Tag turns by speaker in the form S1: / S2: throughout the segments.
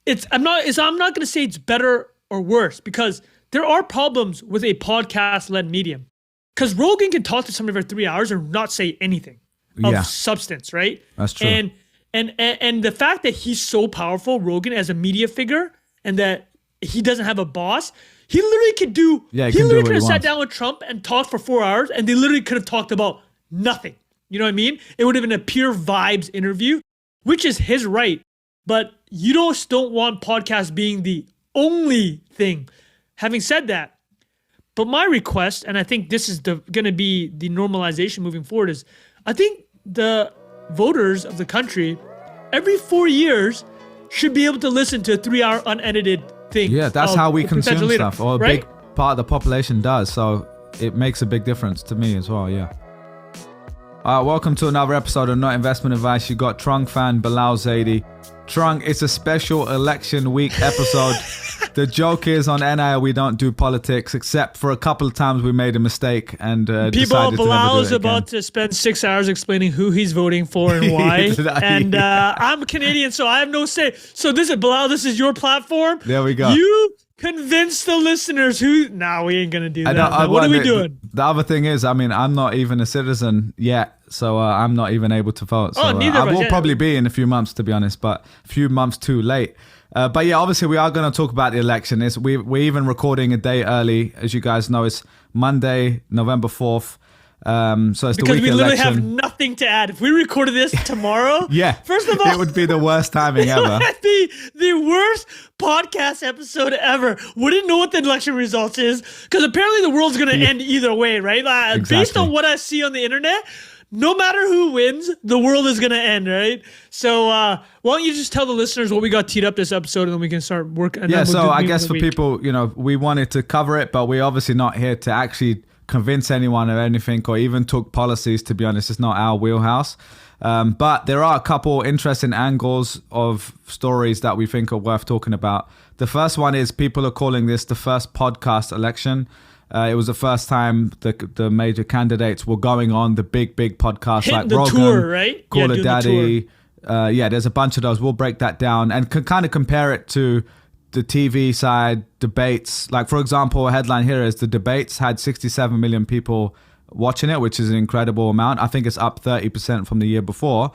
S1: I'm not going to say it's better or worse, because there are problems with a podcast-led medium. Because Rogan can talk to somebody for 3 hours and not say anything of substance, right?
S2: That's true.
S1: And the fact that he's so powerful, Rogan, as a media figure, and that he doesn't have a boss, he literally could do.
S2: Yeah,
S1: he literally could have sat
S2: wants.
S1: down with Trump and talked for 4 hours, and they literally could have talked about nothing. You know what I mean? It would have been a pure vibes interview, which is his right. But you don't want podcasts being the only thing. Having said that, but my request, and I think this is going to be the normalization moving forward, is I think the voters of the country every 4 years should be able to listen to a 3 hour unedited thing.
S2: Yeah, that's how we consume stuff, or a
S1: right?
S2: big part of the population does. So it makes a big difference to me as well. Yeah. Welcome to another episode of Not Investment Advice. You got Trung Phan, Bilal Zaidi. Trung, it's a special election week episode. The joke is on NIL we don't do politics, except for a couple of times we made a mistake and decided
S1: Bilal
S2: to
S1: is about to spend 6 hours explaining who he's voting for and why. And I'm Canadian, so I have no say. So this is Bilal. This is your platform.
S2: There we go.
S1: You convince the listeners who. Nah, we ain't gonna do that. What are we doing?
S2: The other thing is, I mean, I'm not even a citizen yet, so I'm not even able to vote. So
S1: neither
S2: I
S1: of us,
S2: will probably be in a few months, to be honest, but a few months too late. But yeah, obviously we are going to talk about the election. We're even recording a day early, as you guys know. It's Monday, November 4th. So it's
S1: because
S2: the week
S1: we literally
S2: election.
S1: have nothing to add. If we recorded this tomorrow,
S2: yeah,
S1: first of all,
S2: it would be the worst timing ever.
S1: It would be the worst podcast episode ever. Wouldn't know what the election results is, because apparently the world's going to end either way, right?
S2: Exactly.
S1: Based on what I see on the internet, no matter who wins, the world is going to end, right? So why don't you just tell the listeners what we got teed up this episode, and then we can start working.
S2: Yeah, so I guess for people, we wanted to cover it, but we're obviously not here to actually convince anyone of anything or even talk policies. To be honest, it's not our wheelhouse. But there are a couple interesting angles of stories that we think are worth talking about. The first one is people are calling this the first podcast election. It was the first time the major candidates were going on the big podcasts like
S1: the
S2: Rogan,
S1: tour, right?
S2: Call It Daddy. There's a bunch of those. We'll break that down and can kind of compare it to the TV side debates. Like, for example, a headline here is the debates had 67 million people watching it, which is an incredible amount. I think it's up 30% from the year before.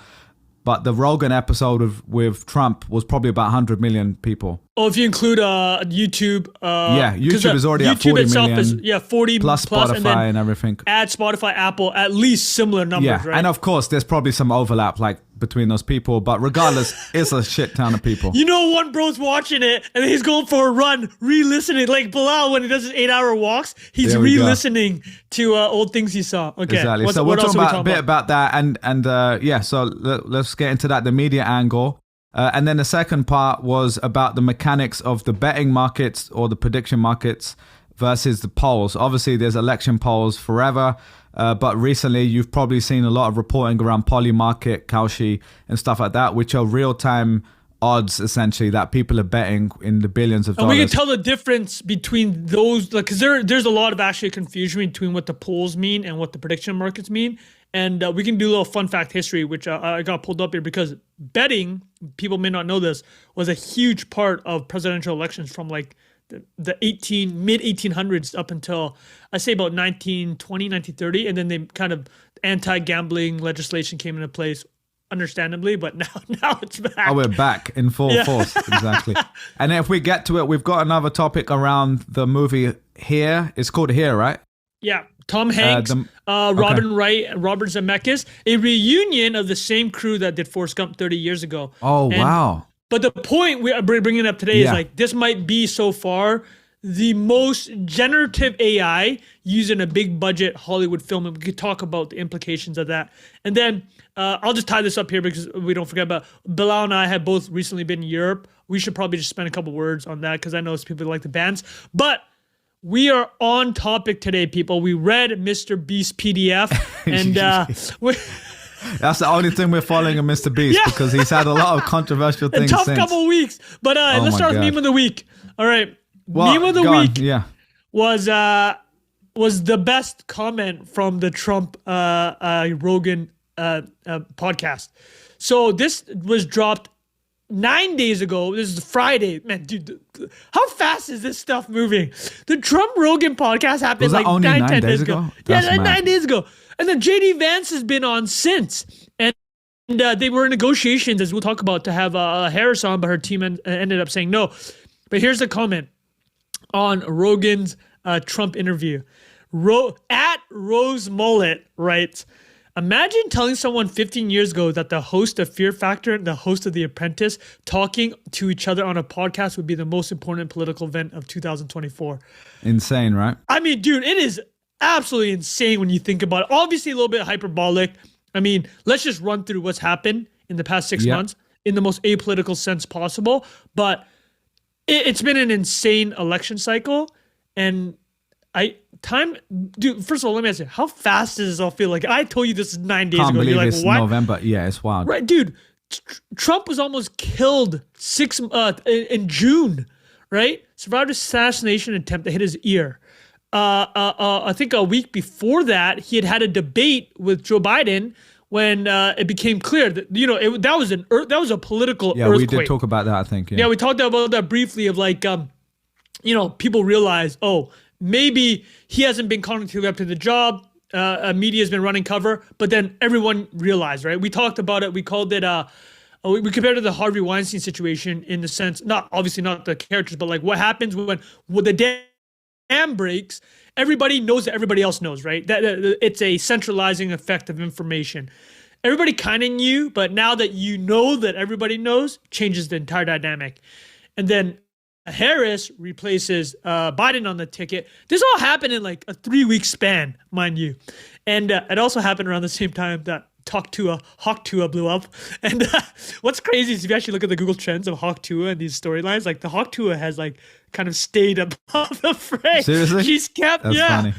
S2: But the Rogan episode with Trump was probably about 100 million people.
S1: Oh, if you include YouTube.
S2: YouTube is already at 40 million.
S1: 40
S2: plus Spotify and everything.
S1: Add Spotify, Apple, at least similar numbers, right?
S2: And of course, there's probably some overlap like between those people. But regardless, it's a shit ton of people.
S1: One bro's watching it and he's going for a run, re-listening. Like Bilal, when he does his 8-hour walks, he's re-listening to old things he saw. Okay,
S2: exactly. So we'll talk about a bit about that. So let's get into that, the media angle. And then the second part was about the mechanics of the betting markets or the prediction markets versus the polls. Obviously, there's election polls forever. But recently, you've probably seen a lot of reporting around Polymarket, Kalshi, and stuff like that, which are real-time odds, essentially, that people are betting in the billions of dollars.
S1: And we can tell the difference between those, because there's a lot of actually confusion between what the polls mean and what the prediction markets mean. And we can do a little fun fact history, which I got pulled up here, because betting, people may not know this, was a huge part of presidential elections from like the mid 1800s up until I say about 1920, 1930. And then they kind of anti-gambling legislation came into place, understandably, but now it's back.
S2: Oh, we're back in full force. Exactly. And if we get to it, we've got another topic around the movie Here. It's called Here, right?
S1: Yeah. Tom Hanks, Robin Wright, Robert Zemeckis, a reunion of the same crew that did Forrest Gump 30 years ago.
S2: Oh, wow.
S1: But the point we're bringing up today is like, this might be so far the most generative AI used in a big budget Hollywood film. And we could talk about the implications of that. And then I'll just tie this up here because we don't forget about Bilal and I have both recently been in Europe. We should probably just spend a couple words on that because I know people like the bands. But we are on topic today, people. We read Mr. Beast PDF, and
S2: that's the only thing we're following of Mr. Beast because he's had a lot of controversial things.
S1: A tough couple weeks, but let's start with meme of the week. All right, meme of the week was the best comment from the Trump Rogan podcast. So this was dropped 9 days ago, this is Friday, man, dude, how fast is this stuff moving? The Trump Rogan podcast happened like
S2: only
S1: 10 days ago. Yeah,
S2: mad.
S1: 9 days ago. And then JD Vance has been on since. And they were in negotiations, as we'll talk about, to have Harris on, but her team ended up saying no. But here's the comment on Rogan's Trump interview. At Rose Mullet writes, imagine telling someone 15 years ago that the host of Fear Factor and the host of The Apprentice talking to each other on a podcast would be the most important political event of 2024.
S2: Insane, right?
S1: I mean, dude, it is absolutely insane when you think about it. Obviously, a little bit hyperbolic. I mean, let's just run through what's happened in the past 6 months in the most apolitical sense possible. But it's been an insane election cycle. And dude, first of all, let me ask you, how fast does this all feel? Like, I told you this is 9 days
S2: Can't
S1: ago.
S2: believe
S1: You're like,
S2: it's
S1: what?
S2: November. Yeah, it's wild.
S1: Right, dude. Trump was almost killed in June, right? Survived assassination attempt that hit his ear. I think a week before that, he had a debate with Joe Biden when it became clear that that was a political earthquake.
S2: Yeah, we did talk about that. I think.
S1: Yeah, we talked about that briefly. Of like, people realize, maybe he hasn't been constantly up to the job. Media has been running cover, but then everyone realized, right? We talked about it. We called it. We compared it to the Harvey Weinstein situation in the sense, obviously not the characters, but like what happens when the dam breaks. Everybody knows that everybody else knows, right? That it's a centralizing effect of information. Everybody kind of knew, but now that you know that everybody knows, changes the entire dynamic. And then Harris replaces Biden on the ticket. This all happened in like a 3-week span, mind you. And it also happened around the same time that Hawk Tuah blew up. And what's crazy is if you actually look at the Google Trends of Hawk Tuah and these storylines, like the Hawk Tuah has like kind of stayed above the fray.
S2: Seriously?
S1: She's kept,
S2: That's funny.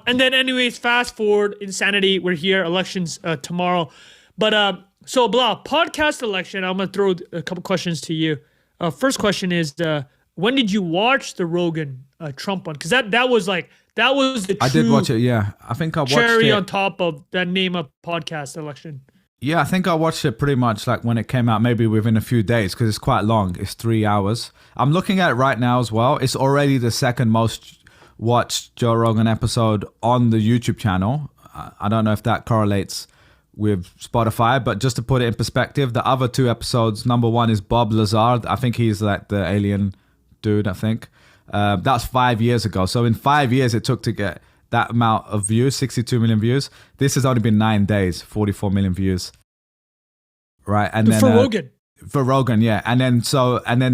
S1: And then anyways, fast forward, insanity. We're here, elections tomorrow. But so Bilal, podcast election, I'm going to throw a couple questions to you. First question is, when did you watch the Rogan Trump one? Because that was the true
S2: I did watch it. Yeah, I think I watched
S1: cherry
S2: it
S1: on top of that name of podcast election.
S2: Yeah, I think I watched it pretty much like when it came out, maybe within a few days, because it's quite long. It's 3 hours. I'm looking at it right now as well. It's already the second most watched Joe Rogan episode on the YouTube channel. I don't know if that correlates with Spotify, but just to put it in perspective, the other 2 episodes, number 1 is Bob Lazar. I think he's like the alien dude, I think. That's 5 years ago. So in 5 years, it took to get that amount of views, 62 million views. This has only been 9 days, 44 million views. Right. And then
S1: for Rogan.
S2: For Rogan, yeah. And then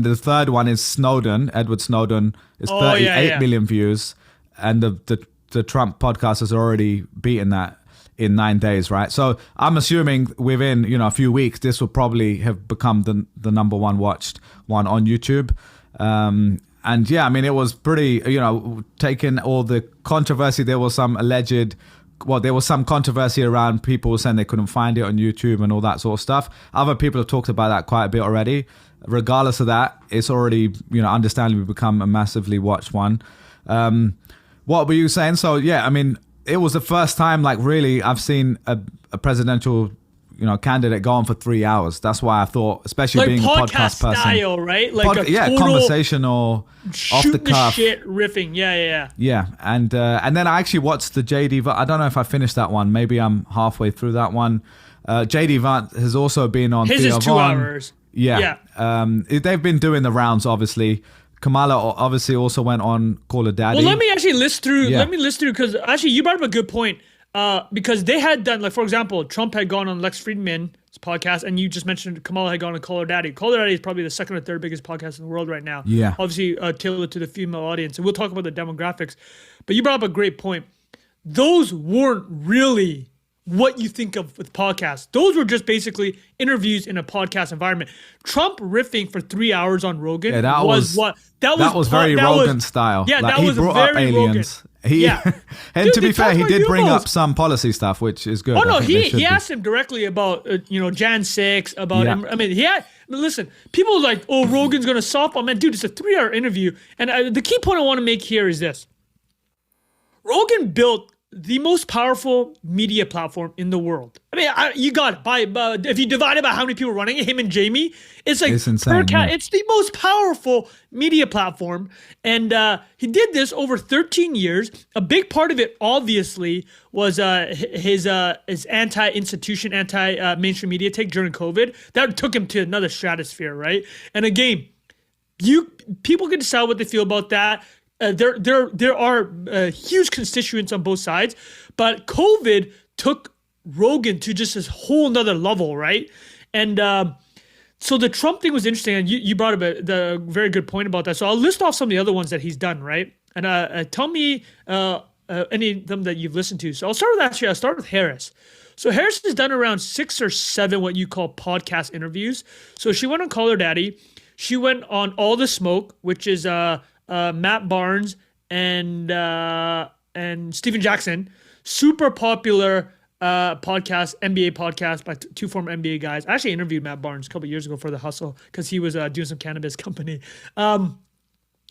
S2: the third one is Snowden. Edward Snowden is 38 million views. And the Trump podcast has already beaten that in 9 days, right? So I'm assuming within, a few weeks, this will probably have become the number 1 watched one on YouTube. And yeah, I mean, it was pretty, taking all the controversy. There was some controversy around people saying they couldn't find it on YouTube and all that sort of stuff. Other people have talked about that quite a bit already. Regardless of that, it's already, understandably become a massively watched one. What were you saying? So yeah, I mean, it was the first time, like, really, I've seen a presidential candidate go on for 3 hours. That's why I thought, especially
S1: like
S2: being a podcast person,
S1: style, right? Like
S2: conversational, off the cuff,
S1: shit, riffing.
S2: Yeah, and then I actually watched the JD. I don't know if I finished that one. Maybe I'm halfway through that one. JD Vance has also been on.
S1: His
S2: Theo
S1: is 2
S2: Von.
S1: hours.
S2: Yeah. They've been doing the rounds, obviously. Kamala obviously also went on Call Her Daddy.
S1: Well, let me actually list through. Yeah. Let me list through, because actually you brought up a good point. Because they had done, like, for example, Trump had gone on Lex Fridman's podcast, and you just mentioned Kamala had gone on Call Her Daddy. Call Her Daddy is probably the second or third biggest podcast in the world right now.
S2: Yeah.
S1: Obviously, tailored to the female audience. And we'll talk about the demographics. But you brought up a great point. Those weren't really what you think of with podcasts. Those were just basically interviews in a podcast environment. Trump riffing for 3 hours on Rogan was
S2: very Rogan style.
S1: Yeah,
S2: like,
S1: that was
S2: brought
S1: very
S2: up aliens.
S1: Rogan.
S2: And
S1: dude,
S2: to be fair, he did bring
S1: UFOs.
S2: up some policy stuff, which is good.
S1: Oh no, he asked him directly about Jan 6, about him. I mean, listen, people are like, oh, Rogan's gonna softball. Man, dude, it's a 3 hour interview, and the key point I want to make here is this: Rogan built the most powerful media platform in the world. I mean, you got it. If you divide it by how many people running it, him and Jamie, it's like
S2: it's insane.
S1: It's the most powerful media platform. And he did this over 13 years. A big part of it, obviously, was his anti-institution, anti-mainstream media take during COVID. That took him to another stratosphere, right? And again, people can decide what they feel about that. There are huge constituents on both sides, but COVID took Rogan to just this whole nother level, right? And so the Trump thing was interesting, and you brought up the very good point about that. So I'll list off some of the other ones that he's done, right? And tell me any of them that you've listened to. So I'll start with Harris. So Harris has done around 6 or 7 what you call podcast interviews. So she went on Call Her Daddy. She went on All the Smoke, which is Matt Barnes and Steven Jackson, super popular podcast, NBA podcast by 2 former NBA guys. I actually interviewed Matt Barnes a couple years ago for The Hustle because he was doing some cannabis company. And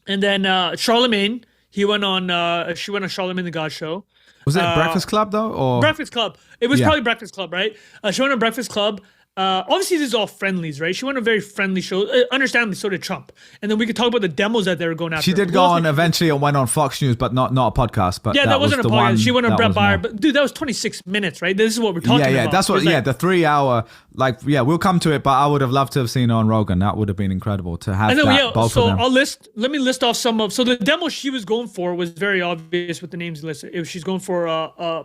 S1: then Charlemagne, she went on Charlemagne the God Show.
S2: Was it Breakfast Club though, or
S1: Breakfast Club? It was probably Breakfast Club, right? She went on Breakfast Club. Obviously, this is all friendlies, right? She went on a very friendly show. Understandably, so did Trump. And then we could talk about the demos that they were going after.
S2: She did go on eventually and went on Fox News, but not a podcast. But
S1: yeah, that wasn't a podcast. She went on Brett Baier. But dude, that was 26 minutes, right? This is what we're talking about.
S2: Yeah, that's what. The 3 hour. We'll come to it. But I would have loved to have seen her on Rogan. That would have been incredible to have both of them.
S1: Let me list off some of. So the demo she was going for was very obvious with the names listed. She's going for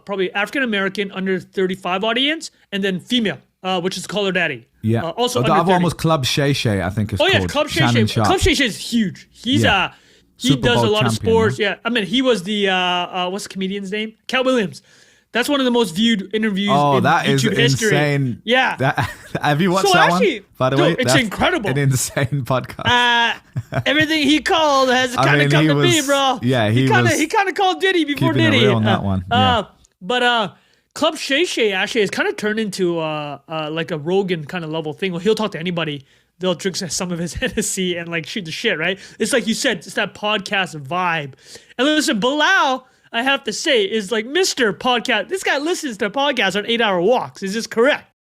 S1: probably African American under 35 audience, and then female. Which is Call Her Daddy.
S2: Yeah.
S1: Also,
S2: the other one was Club Shay Shay, I think it's called.
S1: Oh, yeah, Club Shay Shay. Club Shay Shay is huge. He does a lot of sports. Yeah. I mean, he was the, what's the comedian's name? Cat Williams. That's one of the most viewed interviews in YouTube history.
S2: Insane.
S1: Yeah.
S2: Have you watched that one? By the way,
S1: it's incredible.
S2: An insane podcast.
S1: Everything he called has kind of come to me, bro.
S2: Yeah,
S1: he kind of called Diddy before Diddy.
S2: It real on that one.
S1: But Club Shay Shay actually has kind of turned into like a Rogan kind of level thing. Well, he'll talk to anybody. They'll drink some of his Hennessy and like shoot the shit, right? It's like you said, it's that podcast vibe. And listen, Bilal, I have to say, is like Mr. Podcast. This guy listens to podcasts on 8-hour walks. Is this correct?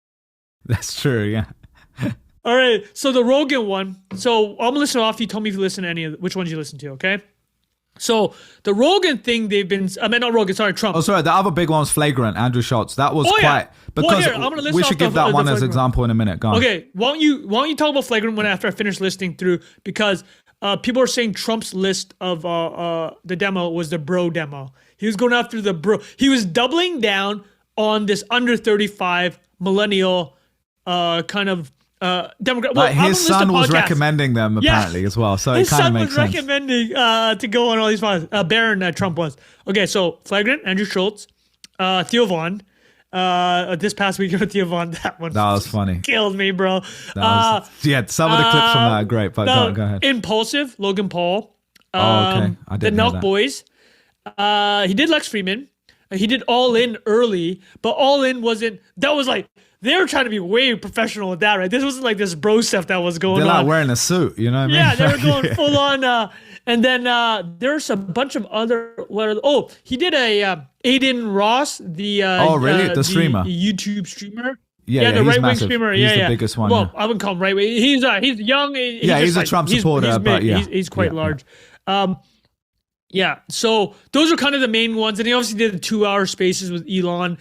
S2: That's true, yeah.
S1: All right, so the Rogan one. So I'm gonna listen off. You tell me if you listen to any of which ones you listen to, okay? So the Rogan thing, Trump.
S2: Oh, sorry. The other big one was Flagrant, Andrew Schultz. That was because we should give that one as example in a minute. Go on.
S1: Okay, why don't you talk about Flagrant after I finish listening through, because people are saying Trump's list of the demo was the bro demo. He was going after the bro. He was doubling down on this under 35 millennial kind of Democrat.
S2: Well, his son was recommending them apparently as well, so it kind of makes sense.
S1: His son was recommending to go on all these files. Baron Trump was. Okay, so Flagrant, Andrew Schultz, Theo Vaughn. This past week with Theo Vaughn, that
S2: was funny.
S1: Killed me, bro.
S2: Some of the clips from that are great, but go ahead.
S1: Impulsive, Logan Paul.
S2: Okay. I
S1: didn't know The Nelk Boys. He did Lex Fridman. He did All In early, but All In wasn't. That was like. They were trying to be way professional with that, right? This wasn't like this bro stuff that was going on.
S2: They're not wearing a suit, you know what I mean?
S1: Yeah, they were going full on. And then there's a bunch of other. He did a Aiden Ross, the
S2: the streamer,
S1: YouTube streamer.
S2: Yeah,
S1: the right wing streamer.
S2: He's the biggest one.
S1: Well, I wouldn't call him right wing. He's young.
S2: He's a Trump supporter, but
S1: he's quite large. So those are kind of the main ones, and he obviously did the 2-hour spaces with Elon.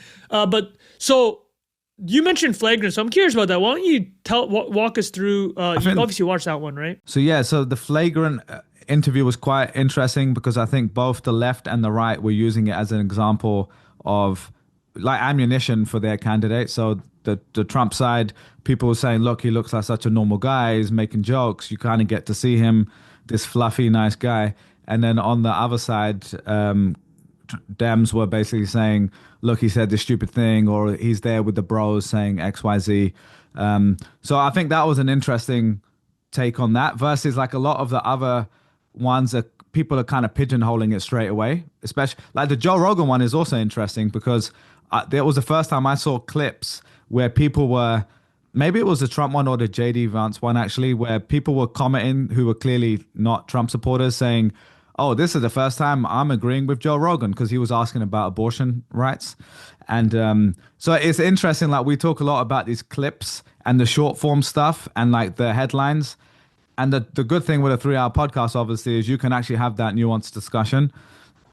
S1: You mentioned Flagrant, so I'm curious about that. Why don't you walk us through? You obviously watched that one, right?
S2: So the Flagrant interview was quite interesting because I think both the left and the right were using it as an example of like ammunition for their candidate. So the Trump side, people were saying, look, he looks like such a normal guy. He's making jokes. You kind of get to see him, this fluffy, nice guy. And then on the other side, Dems were basically saying, look, he said this stupid thing, or he's there with the bros saying X, Y, Z. So I think that was an interesting take on that versus like a lot of the other ones that people are kind of pigeonholing it straight away, especially like the Joe Rogan one is also interesting because there was the first time I saw clips where people were, maybe it was the Trump one or the JD Vance one actually, where people were commenting who were clearly not Trump supporters saying, oh, this is the first time I'm agreeing with Joe Rogan, because he was asking about abortion rights. And so it's interesting, like we talk a lot about these clips and the short form stuff and like the headlines. And the good thing with a 3-hour podcast, obviously, is you can actually have that nuanced discussion.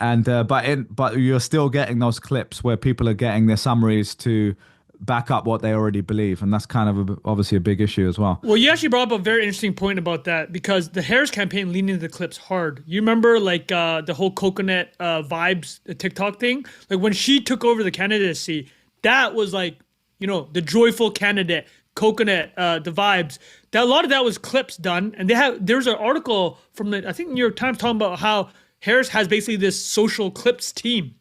S2: And but you're still getting those clips where people are getting their summaries to back up what they already believe, and that's kind of obviously a big issue as well.
S1: Well, you actually brought up a very interesting point about that, because the Harris campaign leaned into the clips hard. You remember like the whole coconut vibes, the TikTok thing? Like when she took over the candidacy, that was like, you know, the joyful candidate, coconut, the vibes. That a lot of that was clips done, and there's an article from the, I think, New York Times talking about how Harris has basically this social clips team,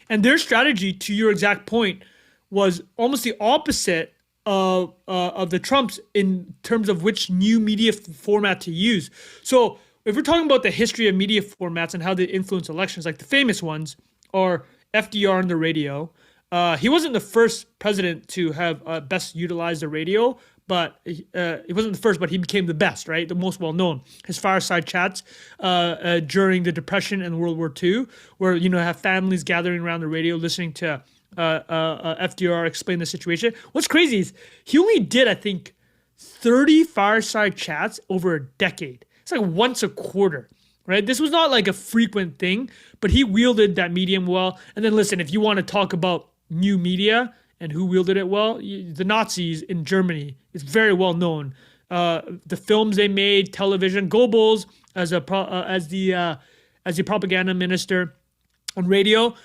S1: and their strategy, to your exact point, was almost the opposite of the Trumps in terms of which new media format to use. So if we're talking about the history of media formats and how they influence elections, like the famous ones are FDR on the radio. He wasn't the first president to have best utilized the radio, but he wasn't the first, but he became the best, right? The most well-known. His fireside chats during the Depression and World War II, where, you know, have families gathering around the radio listening to FDR explain the situation. What's crazy is he only did, I think, 30 fireside chats over a decade. It's like once a quarter, right? This was not like a frequent thing, but he wielded that medium well. And then listen, if you want to talk about new media and who wielded it well, the Nazis in Germany is very well known. The films they made, television, Goebbels as the propaganda minister on radio,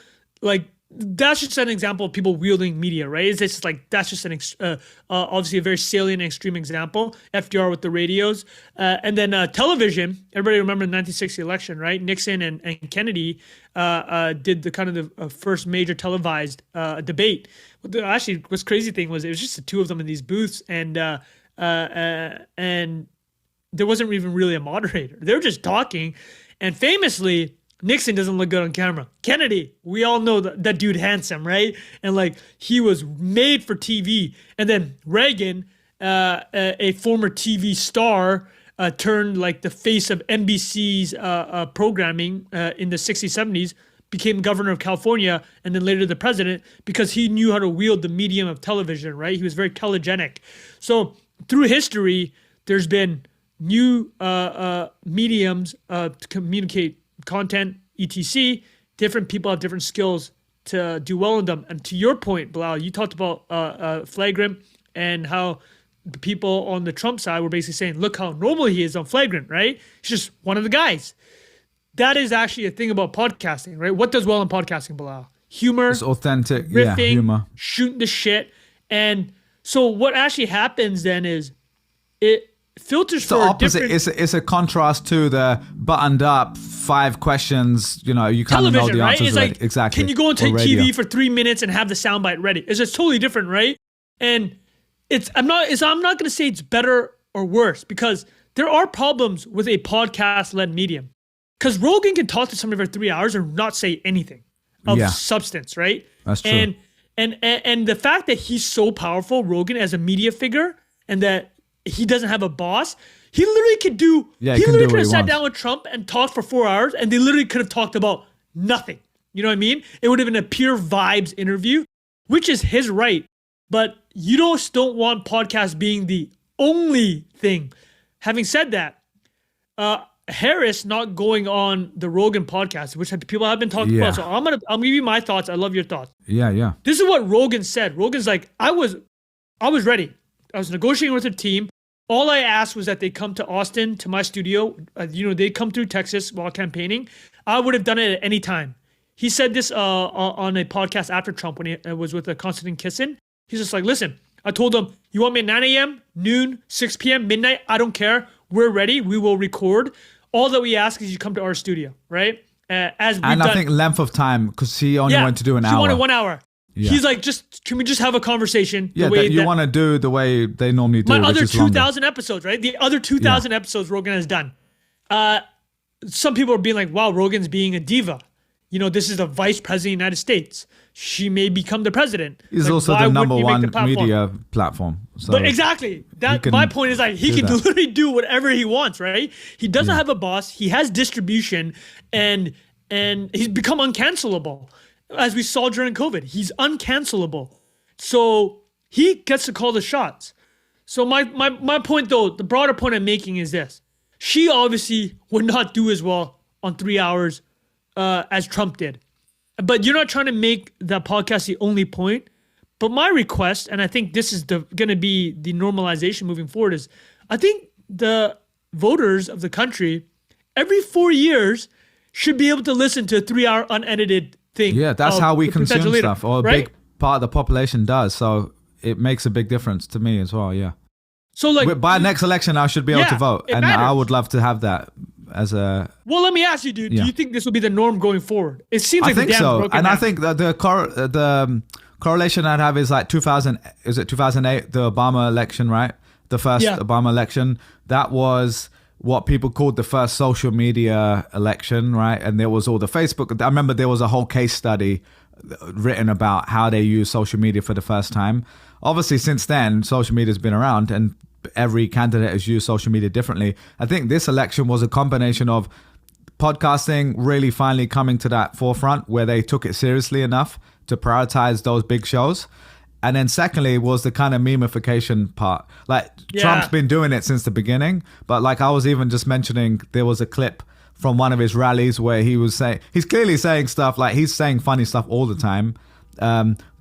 S1: like, that's just an example of people wielding media, right? It's just like, that's just an obviously a very salient and extreme example. FDR with the radios, and then television. Everybody remember the 1960 election, right? Nixon and Kennedy did the kind of the first major televised debate. Actually, what's crazy thing was it was just the two of them in these booths, and there wasn't even really a moderator. They were just talking, and famously, Nixon doesn't look good on camera. Kennedy, we all know that dude handsome, right? And like, he was made for TV. And then Reagan, a former TV star, turned like the face of NBC's programming in the 60s, 70s, became governor of California, and then later the president, because he knew how to wield the medium of television, right? He was very telegenic. So through history, there's been new mediums to communicate content, etc. Different people have different skills to do well in them. And to your point, Bilal, you talked about Flagrant and how the people on the Trump side were basically saying, look how normal he is on Flagrant, right? He's just one of the guys. That is actually a thing about podcasting, right? What does well in podcasting, Bilal? Humor.
S2: It's authentic,
S1: riffing,
S2: humor.
S1: Shooting the shit. And so what actually happens then is it filters for
S2: the opposite.
S1: different...
S2: It's a contrast to the buttoned up 5 questions. You know, you kind of know the
S1: right?
S2: answers
S1: It's
S2: already.
S1: like,
S2: Exactly.
S1: Can you go into TV for 3 minutes and have the soundbite ready? It's just totally different, right? And I'm not going to say it's better or worse, because there are problems with a podcast-led medium. Because Rogan can talk to somebody for 3 hours and not say anything of substance, right?
S2: That's true.
S1: And the fact that he's so powerful, Rogan, as a media figure, and that he doesn't have a boss, he literally could do.
S2: Yeah,
S1: he literally
S2: could
S1: have sat down with Trump and talked for 4 hours, and they literally could have talked about nothing. You know what I mean? It would have been a pure vibes interview, which is his right. But you just don't want podcasts being the only thing. Having said that, Harris not going on the Rogan podcast, which people have been talking about. So I'm gonna give you my thoughts. I love your thoughts.
S2: Yeah.
S1: This is what Rogan said. Rogan's like, I was ready. I was negotiating with a team. All I asked was that they come to Austin, to my studio. They come through Texas while campaigning. I would have done it at any time. He said this on a podcast after Trump when he was with Konstantin Kisin. He's just like, listen, I told them, you want me at 9 a.m., noon, 6 p.m., midnight? I don't care. We're ready. We will record. All that we ask is you come to our studio, right? I think
S2: length of time, because he only wanted to do an hour.
S1: He wanted 1 hour.
S2: Yeah.
S1: He's like, can we just have a conversation?
S2: Yeah, you want to do the way they normally do.
S1: My other 2,000 episodes, right? The other 2,000 episodes Rogan has done. Some people are being like, wow, Rogan's being a diva. This is the vice president of the United States. she may become the president.
S2: He's
S1: Like,
S2: also
S1: why
S2: the
S1: wouldn't
S2: number
S1: you make
S2: one
S1: the platform?
S2: media platform. So
S1: But exactly, that my point is like he can
S2: that.
S1: literally do whatever he wants, right? He doesn't have a boss. He has distribution, and he's become uncancelable, as we saw during COVID. He's uncancelable, so he gets to call the shots. So my point, though, the broader point I'm making is this: she obviously would not do as well on 3 hours as Trump did. But you're not trying to make that podcast the only point. But my request, and I think this is going to be the normalization moving forward, is I think the voters of the country every 4 years should be able to listen to a 3 hour unedited thing.
S2: Yeah, that's how we consume stuff, or a
S1: right?
S2: big part of the population does. So it makes a big difference to me as well. Yeah.
S1: So like
S2: by next election, I should be able to vote, and
S1: matters.
S2: I would love to have that as a.
S1: Well, let me ask you, dude. Do you think this will be the norm going forward? It seems like
S2: I think
S1: the dam's
S2: so,
S1: broken
S2: and
S1: down.
S2: I think that the correlation I'd have is like 2008, the Obama election, right? The first Obama election. That was what people called the first social media election, right? And there was all the Facebook. I remember there was a whole case study written about how they use social media for the first time. Obviously, since then, social media has been around, and every candidate has used social media differently. I think this election was a combination of podcasting really finally coming to that forefront where they took it seriously enough to prioritize those big shows. And then secondly was the kind of memification part. Like Trump's been doing it since the beginning, but like I was even just mentioning, there was a clip from one of his rallies where he was saying, he's clearly saying stuff like he's saying funny stuff all the time.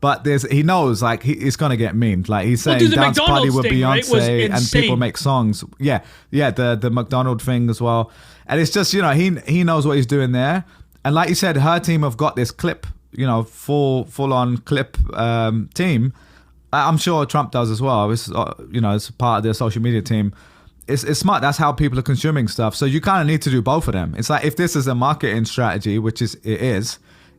S2: But he knows like it's gonna get memed. Like he's saying dance party with Beyonce, right, and people make songs. Yeah, the McDonald thing as well. And it's just, you know, he knows what he's doing there. And like you said, her team have got this clip, you know, full on clip team. I'm sure Trump does as well. It's you know, it's part of their social media team. It's smart. That's how people are consuming stuff. So you kind of need to do both of them. It's like if this is a marketing strategy, which it is.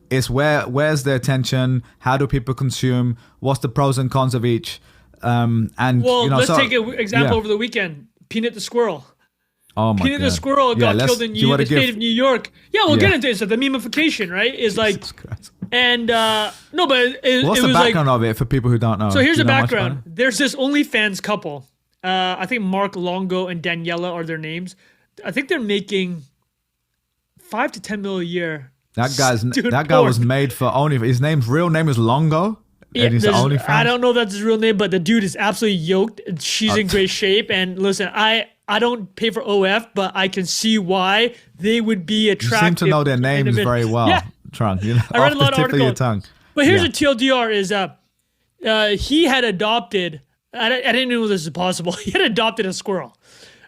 S2: It's where's the attention? How do people consume? What's the pros and cons of each? And
S1: well,
S2: you know,
S1: let's take an example over the weekend. Peanut the squirrel.
S2: Oh my God.
S1: Peanut the squirrel got killed in the state of New York. Yeah, we'll get into it. So the memification, right, is like, and no, but
S2: what's the background of it for people who don't know?
S1: So here's the background. There's this OnlyFans couple. I think Mark Longo and Daniela are their names. I think they're making $5 to $10 million a year.
S2: That guy was made for OnlyFans. His real name is Longo.
S1: Yeah,
S2: and he's OnlyFans.
S1: I don't know if that's his real name, but the dude is absolutely yoked. She's in great shape. And listen, I don't pay for OF, but I can see why they would be attractive.
S2: You seem to know their names very well, Trung. You know,
S1: I read a lot of articles. But here's a TLDR is he had adopted, I didn't know this was possible. He had adopted a squirrel,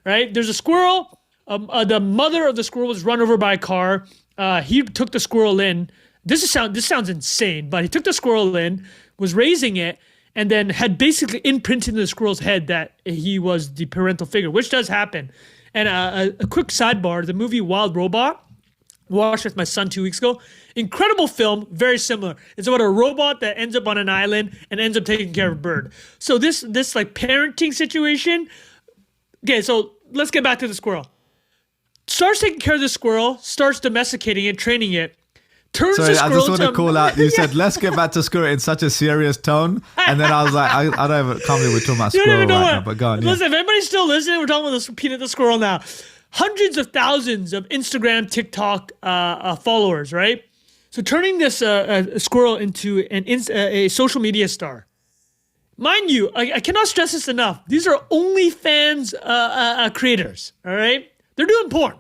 S1: right? There's a squirrel. The mother of the squirrel was run over by a car. He took the squirrel in. This sounds insane, but he took the squirrel in, was raising it, and then had basically imprinted in the squirrel's head that he was the parental figure, which does happen. And a quick sidebar, the movie Wild Robot, watched with my son 2 weeks ago. Incredible film, very similar. It's about a robot that ends up on an island and ends up taking care of a bird. So this like parenting situation. Okay, so let's get back to the squirrel. Starts taking care of the squirrel, starts domesticating it, training it. Turns the squirrel
S2: I just want to call out. You said, let's get back to squirrel in such a serious tone. And then I was like, I don't even, can't believe we're talking about squirrel right now, but go on.
S1: Listen, if anybody's still listening, we're talking about Peanut the squirrel now. Hundreds of thousands of Instagram, TikTok followers, right? So turning this squirrel into a social media star. Mind you, I cannot stress this enough. These are OnlyFans creators, all right? They're doing porn.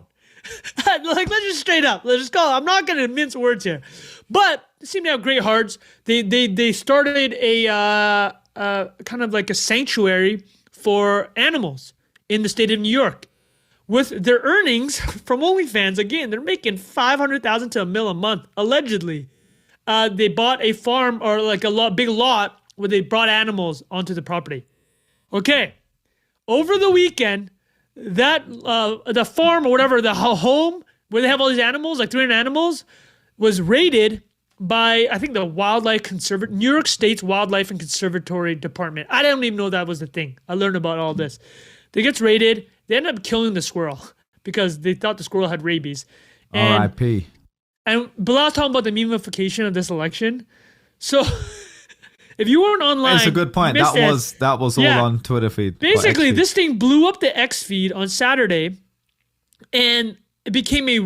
S1: Like, let's just straight up. Let's just go. I'm not going to mince words here. But they seem to have great hearts. They started a kind of like a sanctuary for animals in the state of New York. With their earnings from OnlyFans, again, they're making $500,000 to $1 million a month, allegedly. They bought a farm or like big lot where they brought animals onto the property. Okay. Over the weekend, that the farm or whatever, the home where they have all these animals, like 300 animals, was raided by, I think, the New York State's Wildlife and Conservatory Department. I didn't even know that was the thing. I learned about all this. They gets raided. They end up killing the squirrel because they thought the squirrel had rabies.
S2: R.I.P.
S1: And Bilal was talking about the memification of this election. So if you weren't online,
S2: it's a good point. That was all on Twitter feed.
S1: Basically, this thing blew up the X feed on Saturday, and it became it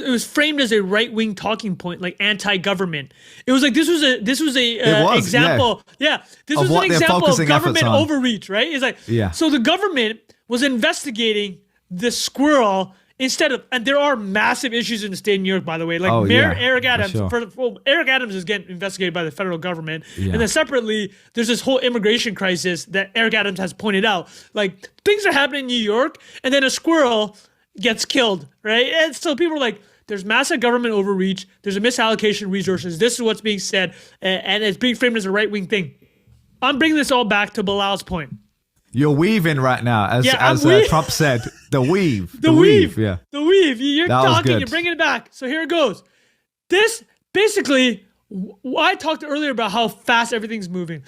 S1: was framed as a right-wing talking point, like anti-government. It was like this was a example. Yeah, this was an example of government overreach, right? It's like, so the government was investigating the squirrel instead of, and there are massive issues in the state of New York, by the way. Like Mayor Eric Adams, Eric Adams is getting investigated by the federal government. Yeah. And then separately, there's this whole immigration crisis that Eric Adams has pointed out. Like, things are happening in New York, and then a squirrel gets killed, right? And so people are like, there's massive government overreach, there's a misallocation of resources, this is what's being said, and it's being framed as a right-wing thing. I'm bringing this all back to Bilal's point.
S2: You're weaving right now, as Trump said. The weave.
S1: The weave. Yeah. The weave. You're talking, you're bringing it back. So here it goes. This, basically, I talked earlier about how fast everything's moving.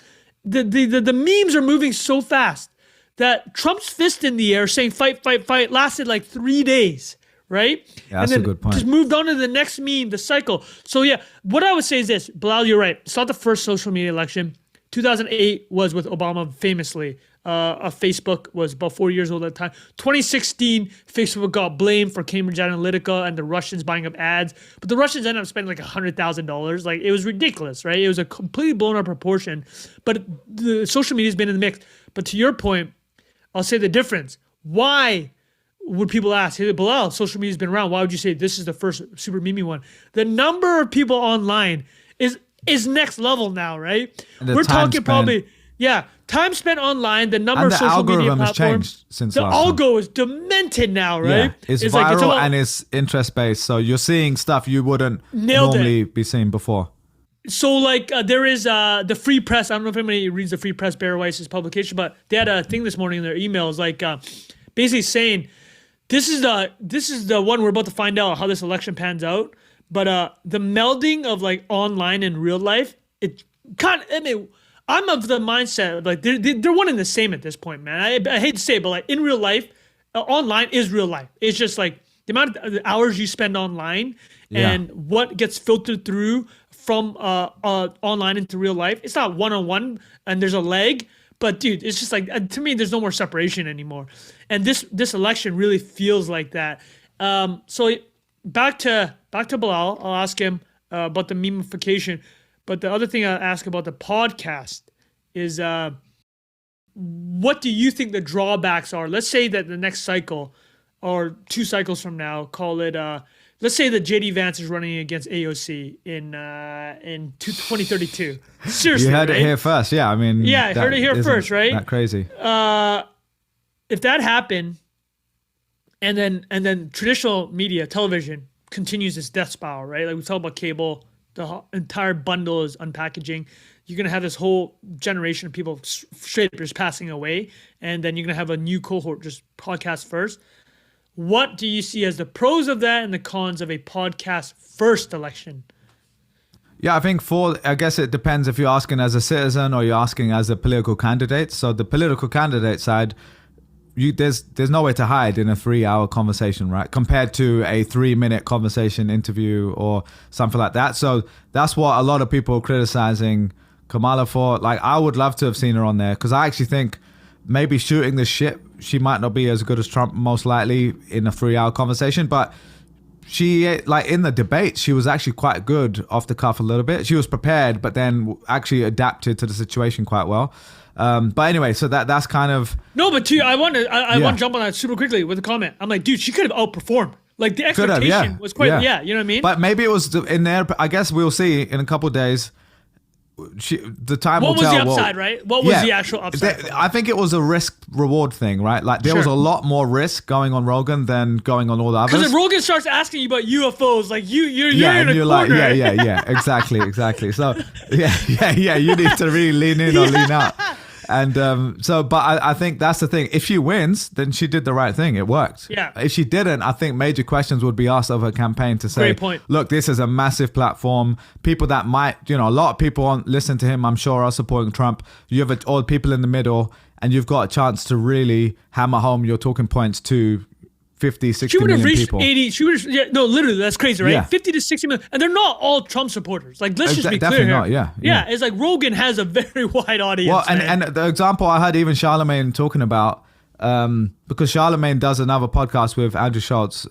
S1: The memes are moving so fast that Trump's fist in the air saying fight, fight, fight lasted like 3 days, right?
S2: Yeah, that's
S1: and then
S2: a good point.
S1: Just moved on to the next meme, the cycle. So yeah, what I would say is this, Bilal, you're right. It's not the first social media election. 2008 was with Obama, famously. Facebook was about 4 years old at the time. 2016, Facebook got blamed for Cambridge Analytica and the Russians buying up ads. But the Russians ended up spending like $100,000. Like, it was ridiculous, right? It was a completely blown out proportion. But the social media has been in the mix. But to your point, I'll say the difference. Why would people ask, hey, Bilal, social media's been around. Why would you say this is the first super meme one? The number of people online is next level now, right? We're talking probably, time spent online, the number of social media platforms. Changed since the algo is demented now, right?
S2: Yeah, it's viral and it's interest-based. So you're seeing stuff you wouldn't normally be seeing before.
S1: So like there is the Free Press. I don't know if anybody reads the Free Press, Bear Weiss's publication, but they had a thing this morning in their emails, like basically saying this is the one we're about to find out how this election pans out. But the melding of like online and real life, I'm of the mindset like they're one and the same at this point, man. I hate to say it, but like in real life, online is real life. It's just like the amount of hours you spend online and what gets filtered through from online into real life. It's not one-on-one and there's a lag, but dude, it's just like, to me, there's no more separation anymore. And this election really feels like that. So back to Bilal, I'll ask him about the memification. But the other thing I'll ask about the podcast is what do you think the drawbacks are? Let's say that the next cycle or 2 cycles from now, call it, let's say that JD Vance is running against AOC in 2032. Seriously,
S2: you heard it here first. Yeah, I mean,
S1: I heard it here first, right?
S2: That crazy.
S1: If that happened, and then traditional media, television, continues its death spiral, right? Like we talk about cable, the entire bundle is unpackaging. You're gonna have this whole generation of people straight up just passing away, and then you're gonna have a new cohort just podcast first. What do you see as the pros of that and the cons of a podcast first election?
S2: Yeah, I think I guess it depends if you're asking as a citizen or you're asking as a political candidate. So the political candidate side, there's nowhere to hide in a 3-hour conversation, right? Compared to a 3-minute conversation interview or something like that. So that's what a lot of people are criticizing Kamala for. Like, I would love to have seen her on there because I actually think maybe shooting the shit, she might not be as good as Trump, most likely, in a 3-hour conversation. But she, like in the debate, she was actually quite good off the cuff a little bit. She was prepared, but then actually adapted to the situation quite well. But anyway, so that's kind of...
S1: No, but I want to jump on that super quickly with a comment. I'm like, dude, she could have outperformed. Like the expectation was quite, you know what I mean?
S2: But maybe it was in there. I guess we'll see in a couple of days. The time will tell.
S1: What was the upside, right? What was the actual upside?
S2: I think it was a risk-reward thing, right? Like there was a lot more risk going on Rogan than going on all the others.
S1: Because if Rogan starts asking you about UFOs, like you're in a corner.
S2: Like, exactly. So you need to really lean in or lean out. And but I think that's the thing. If she wins, then she did the right thing. It worked.
S1: Yeah.
S2: If she didn't, I think major questions would be asked of her campaign to say,
S1: great point.
S2: Look, this is a massive platform. People that might, a lot of people listen to him, I'm sure, are supporting Trump. You have all people in the middle, and you've got a chance to really hammer home your talking points to 50, 60
S1: She would have
S2: million
S1: reached
S2: people.
S1: 80. She would have, yeah, no, literally, that's crazy, right?
S2: Yeah.
S1: 50 to 60 million. And they're not all Trump supporters. Like, let's just be clear
S2: Definitely
S1: here.
S2: not, yeah.
S1: Yeah, it's like Rogan has a very wide audience.
S2: Well, and the example I heard even Charlemagne talking about, because Charlemagne does another podcast with Andrew Schultz,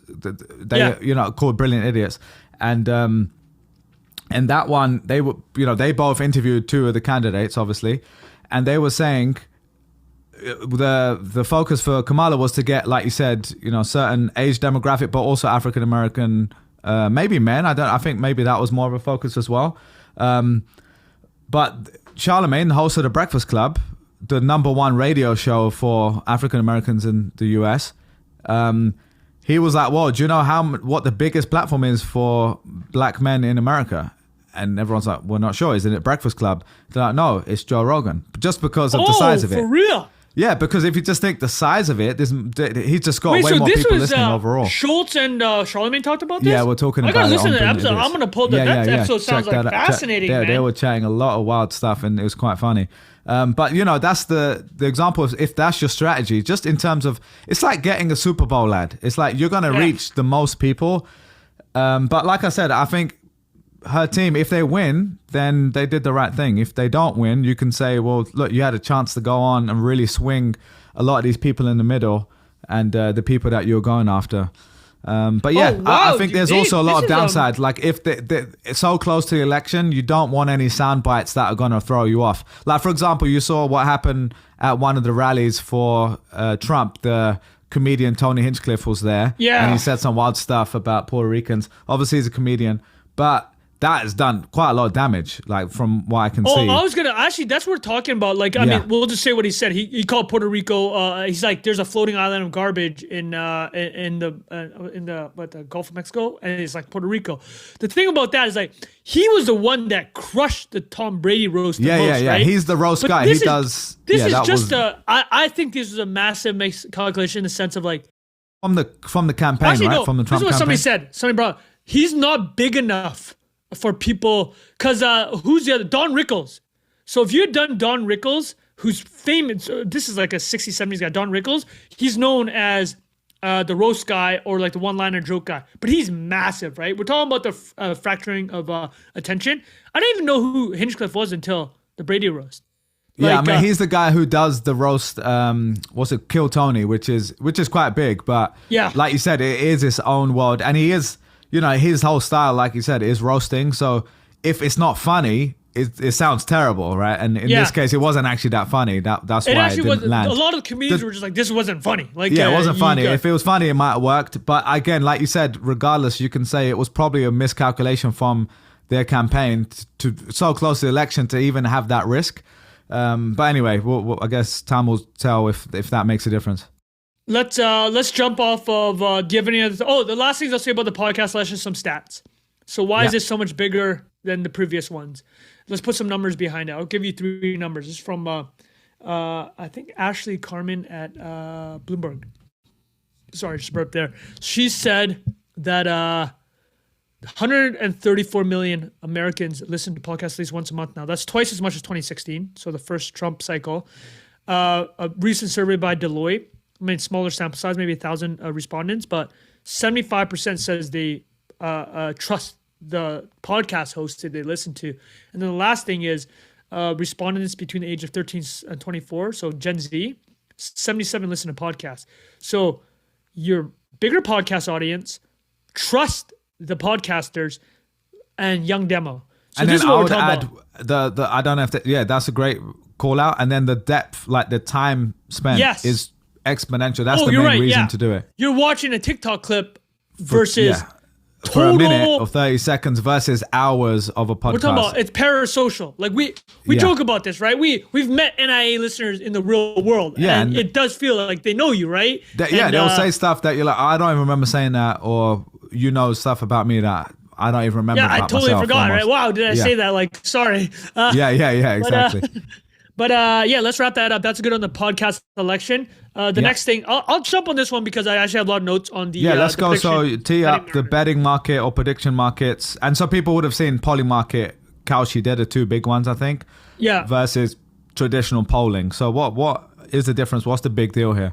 S2: called Brilliant Idiots. And that one, they both interviewed two of the candidates, obviously. And they were saying the focus for Kamala was to get, like you said, certain age demographic, but also African American, maybe men. I think maybe that was more of a focus as well. But Charlemagne, the host of the Breakfast Club, the number one radio show for African Americans in the US, he was like, "Well, do you know what the biggest platform is for black men in America?" And everyone's like, "We're not sure. Isn't it Breakfast Club?" They're like, "No, it's Joe Rogan." Just because of the size of it.
S1: For real?
S2: Yeah, because if you just think the size of it, he's just got way more people listening overall.
S1: Schultz and Charlemagne talked about this?
S2: Yeah, we're talking about it.
S1: I gotta listen to the episode. I'm gonna pull that episode. Sounds like fascinating, man.
S2: They were chatting a lot of wild stuff, and it was quite funny. But that's the example of, if that's your strategy, just in terms of, it's like getting a Super Bowl ad. It's like you're gonna reach the most people. But like I said, I think her team, if they win, then they did the right thing. If they don't win, you can say, well, look, you had a chance to go on and really swing a lot of these people in the middle and the people that you're going after. But yeah, I think there's also a lot of downsides. Like if it's so close to the election, you don't want any sound bites that are going to throw you off. Like, for example, you saw what happened at one of the rallies for Trump. The comedian Tony Hinchcliffe was there.
S1: Yeah.
S2: And he said some wild stuff about Puerto Ricans. Obviously, he's a comedian, but that has done quite a lot of damage, like from what I can see.
S1: I was gonna actually. That's what we're talking about. Like, I mean, we'll just say what he said. He called Puerto Rico. He's like, there's a floating island of garbage in the Gulf of Mexico, and it's like Puerto Rico. The thing about that is, like, he was the one that crushed the Tom Brady roast. Yeah. Right?
S2: He's the roast guy. He does.
S1: This is just I think this was a massive miscalculation in the sense of, like,
S2: from the campaign,
S1: actually,
S2: right?
S1: No,
S2: from the Trump
S1: this is what
S2: campaign.
S1: somebody said. Somebody brought up, he's not big enough for people, because who's the other? Don Rickles. So if you had done Don Rickles, who's famous, this is like a 60s, 70s guy, Don Rickles, he's known as the roast guy or like the one-liner joke guy, but he's massive, right? We're talking about the fracturing of attention. I didn't even know who Hinchcliffe was until the Brady roast.
S2: Yeah, I mean, he's the guy who does the roast, Kill Tony, which is quite big, but like you said, it is its own world, and he is, his whole style, like you said, is roasting. So if it's not funny, it sounds terrible, right? And in this case, it wasn't actually that funny. That's why it didn't land.
S1: A lot of the comedians were just like, this wasn't funny. Like,
S2: it wasn't funny. If it was funny, it might have worked. But again, like you said, regardless, you can say it was probably a miscalculation from their campaign to so close to the election to even have that risk. But anyway, I guess time will tell if that makes a difference.
S1: Let's jump off of. Do you have any other? The last things I'll say about the podcast selection is some stats. So why is this so much bigger than the previous ones? Let's put some numbers behind it. I'll give you 3 numbers. This is from I think Ashley Carmen at Bloomberg. Sorry, just burped there. She said that 134 million Americans listen to podcasts at least once a month now. That's twice as much as 2016, so the first Trump cycle. A recent survey by Deloitte, I mean, smaller sample size, maybe 1,000 respondents, but 75% says they trust the podcast hosts that they listen to. And then the last thing is respondents between the age of 13 and 24, so Gen Z, 77 listen to podcasts. So your bigger podcast audience trust the podcasters and young demo. So
S2: and
S1: this
S2: then
S1: is what
S2: I
S1: we're
S2: would
S1: talking
S2: add
S1: about.
S2: the I don't know if that's a great call out. And then the depth, like the time spent is exponential. That's the main reason to do it.
S1: You're watching a TikTok clip versus
S2: for a minute or 30 seconds versus hours of a podcast.
S1: We're talking about, it's parasocial. Like we joke about this, right? We've met NIA listeners in the real world, and it does feel like they know you, right?
S2: They'll say stuff that you're like, I don't even remember saying that, or stuff about me that I don't even remember.
S1: Yeah, I totally forgot. Right? Wow, did I say that? Like, sorry.
S2: Exactly.
S1: But let's wrap that up. That's good on the podcast selection. Next thing, I'll jump on this one because I actually have a lot of notes on the
S2: let's
S1: the
S2: go. So tee up the betting market or prediction markets, and some people would have seen Polymarket, Kalshi. They're the 2 big ones, I think. Yeah. Versus traditional polling. So what is the difference? What's the big deal here?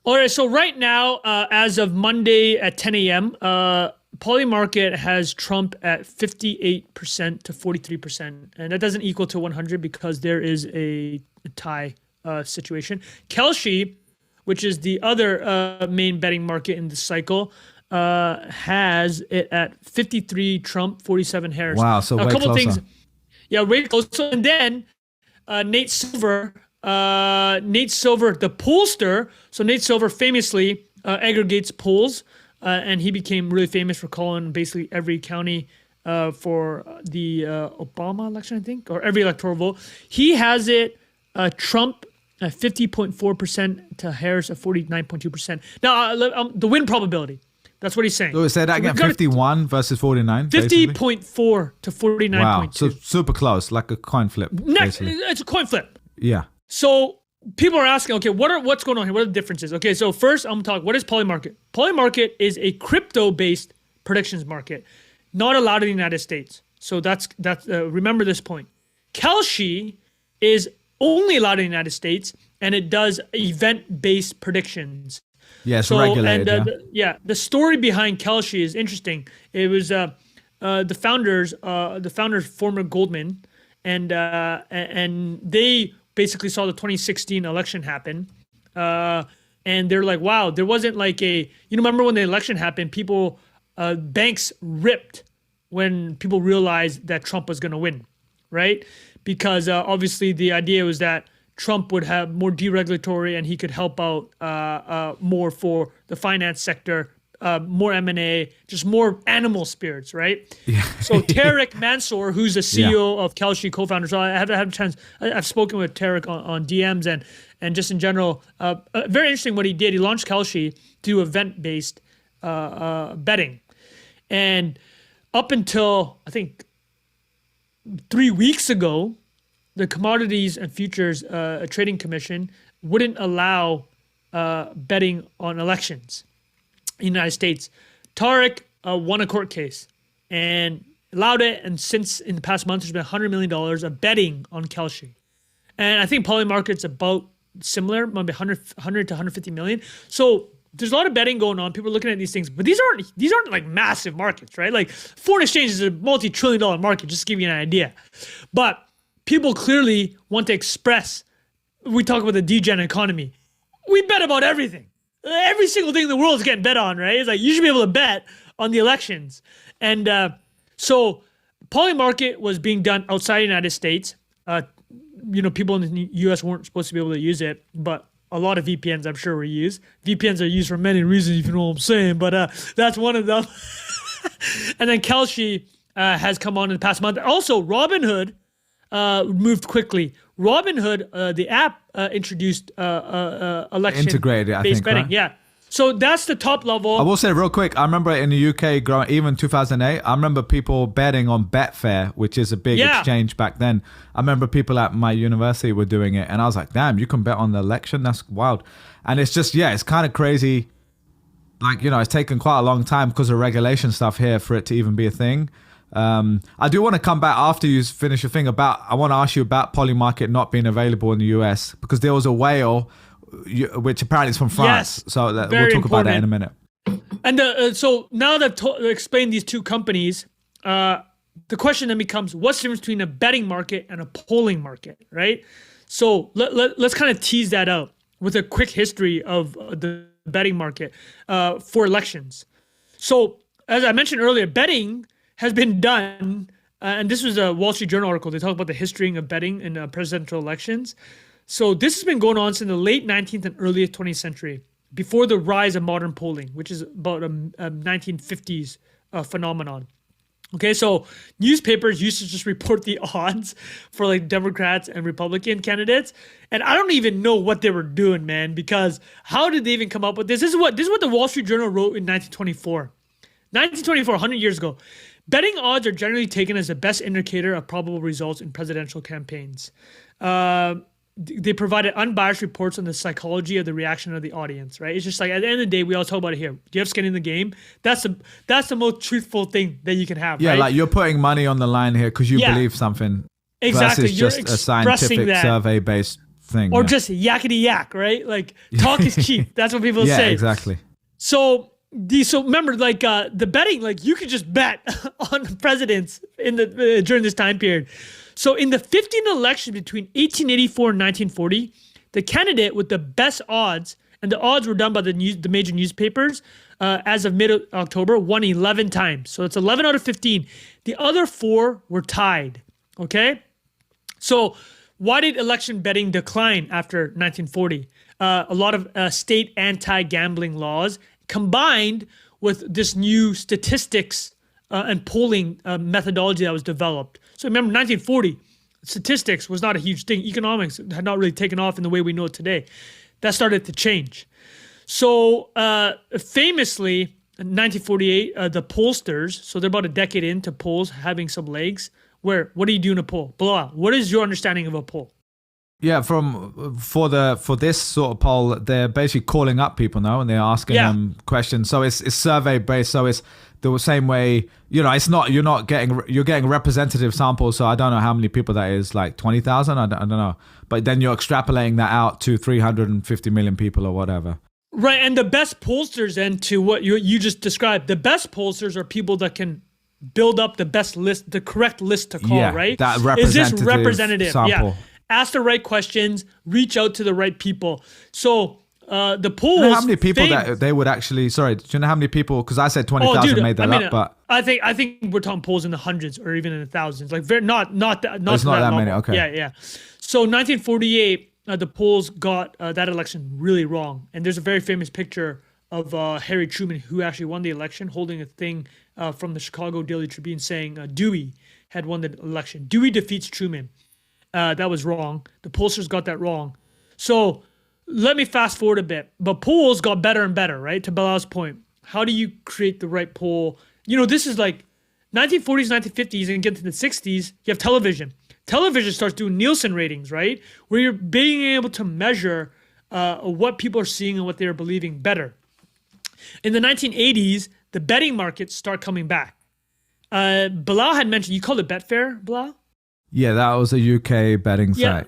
S1: All right, so right now, as of Monday at 10 a.m., Polymarket has Trump at 58% to 43%, and that doesn't equal to 100 because there is a tie situation. Kalshi, which is the other main betting market in the cycle, has it at 53 Trump, 47 Harris.
S2: Wow, so way closer.
S1: Way closer. And then Nate Silver, the pollster. So Nate Silver famously aggregates polls, and he became really famous for calling basically every county for the Obama election, I think, or every electoral vote. He has it Trump at 50.4% to Harris at 49.2%. Now, the win probability. That's what he's saying.
S2: So say that again, 51 versus 49?
S1: 50.4 to 49.2.
S2: Wow, so super close, like a coin flip.
S1: It's a coin flip.
S2: Yeah.
S1: So people are asking, okay, what's going on here? What are the differences? Okay, so first I'm going to talk, what is Polymarket? Polymarket is a crypto-based predictions market, not allowed in the United States. So that's remember this point. Kalshi is only allowed in the United States, and it does event-based predictions.
S2: Yeah, it's regulated.
S1: The story behind Kalshi is interesting. It was the founders, former Goldman, and they basically saw the 2016 election happen, and they're like, wow, there wasn't like remember when the election happened, people, banks ripped when people realized that Trump was going to win, right? Because obviously the idea was that Trump would have more deregulatory and he could help out more for the finance sector, more M&A, just more animal spirits, right? Yeah. So Tarek Mansour, who's the CEO of Kalshi, co-founder, so I have a chance. I've spoken with Tarek on DMs and just in general, very interesting what he did. He launched Kalshi to do event-based betting. And up until, I think, 3 weeks ago, the Commodities and Futures Trading Commission wouldn't allow betting on elections in the United States. Tarek won a court case and allowed it, and since in the past month, there's been $100 million of betting on Kalshi. And I think Polymarket's about similar, maybe 100 to 150 million. So there's a lot of betting going on. People are looking at these things, but these aren't like massive markets, right? Like foreign exchange is a multi-trillion-dollar market, just to give you an idea. But people clearly want to express, we talk about the degen economy. We bet about everything. Every single thing in the world is getting bet on, right? It's like you should be able to bet on the elections. And so Polymarket was being done outside the United States. People in the US weren't supposed to be able to use it, but a lot of VPNs I'm sure were used. VPNs are used for many reasons, if you know what I'm saying, but that's one of them. And then Kalshi has come on in the past month. Also, Robinhood moved quickly. Robinhood, the app, introduced election
S2: integrated,
S1: based betting.
S2: Right?
S1: Yeah. So that's the top level.
S2: I will say real quick, I remember in the UK, growing, even 2008, I remember people betting on Betfair, which is a big exchange back then. I remember people at my university were doing it, and I was like, damn, you can bet on the election? That's wild. And it's just, it's kind of crazy. Like, it's taken quite a long time because of regulation stuff here for it to even be a thing. I do want to come back after you finish your thing I want to ask you about Polymarket not being available in the US, because there was a whale, which apparently is from France.
S1: Yes,
S2: so we'll talk about that in a minute.
S1: And so now that I've explained these two companies, the question then becomes, what's the difference between a betting market and a polling market, right? So let's kind of tease that out with a quick history of the betting market for elections. So as I mentioned earlier, betting has been done, and this was a Wall Street Journal article. They talk about the history of betting in presidential elections. So this has been going on since the late 19th and early 20th century, before the rise of modern polling, which is about a 1950s phenomenon. Okay, so newspapers used to just report the odds for like Democrats and Republican candidates, and I don't even know what they were doing, man. Because how did they even come up with this? This is what the Wall Street Journal wrote in 1924. 1924, 100 years ago. Betting odds are generally taken as the best indicator of probable results in presidential campaigns. They provided unbiased reports on the psychology of the reaction of the audience, right? It's just like, at the end of the day, we all talk about it here. Do you have skin in the game? That's the most truthful thing that you can have,
S2: yeah,
S1: right?
S2: Like you're putting money on the line here because you believe something.
S1: Exactly.
S2: Versus just a scientific survey-based thing.
S1: Or just yakety yak, right? Like talk is cheap. That's what people say.
S2: Yeah, exactly.
S1: So remember, like the betting, like you could just bet on presidents in the during this time period. So in the 15 elections between 1884 and 1940, the candidate with the best odds, and the odds were done by the major newspapers as of mid-October, won 11 times. So it's 11 out of 15. The other 4 were tied. Okay, so why did election betting decline after 1940? A lot of state anti-gambling laws combined with this new statistics and polling methodology that was developed. So remember, 1940, statistics was not a huge thing. Economics had not really taken off in the way we know it today. That started to change. So famously, in 1948, the pollsters, so they're about a decade into polls having some legs, what do you do in a poll? Bilal, what is your understanding of a poll?
S2: Yeah, for this sort of poll, they're basically calling up people now and they're asking them questions. So it's survey based. So it's the same way, it's not, you're getting representative samples. So I don't know how many people that is, like 20,000. I don't know. But then you're extrapolating that out to 350 million people or whatever.
S1: Right. And the best pollsters, and to what you just described, the best pollsters are people that can build up the best list, the correct list to call, right?
S2: That representative.
S1: Is this representative?
S2: Sample.
S1: Yeah. Ask the right questions, reach out to the right people. So the polls.
S2: Do you know how many people that they would actually? Sorry, do you know how many people? Because I said 20,000 made that up, but
S1: I think we're talking polls in the hundreds or even in the thousands. Like not that
S2: many. Okay.
S1: Yeah. So 1948, the polls got that election really wrong, and there's a very famous picture of Harry Truman, who actually won the election, holding a thing from the Chicago Daily Tribune saying Dewey had won the election. Dewey defeats Truman. That was wrong. The pollsters got that wrong. So let me fast forward a bit. But polls got better and better, right? To Bilal's point. How do you create the right poll? This is like 1940s, 1950s, and get to the 60s, you have television. Television starts doing Nielsen ratings, right? Where you're being able to measure what people are seeing and what they're believing better. In the 1980s, the betting markets start coming back. Bilal had mentioned, you called it Betfair, Bilal?
S2: Yeah, that was a UK betting site.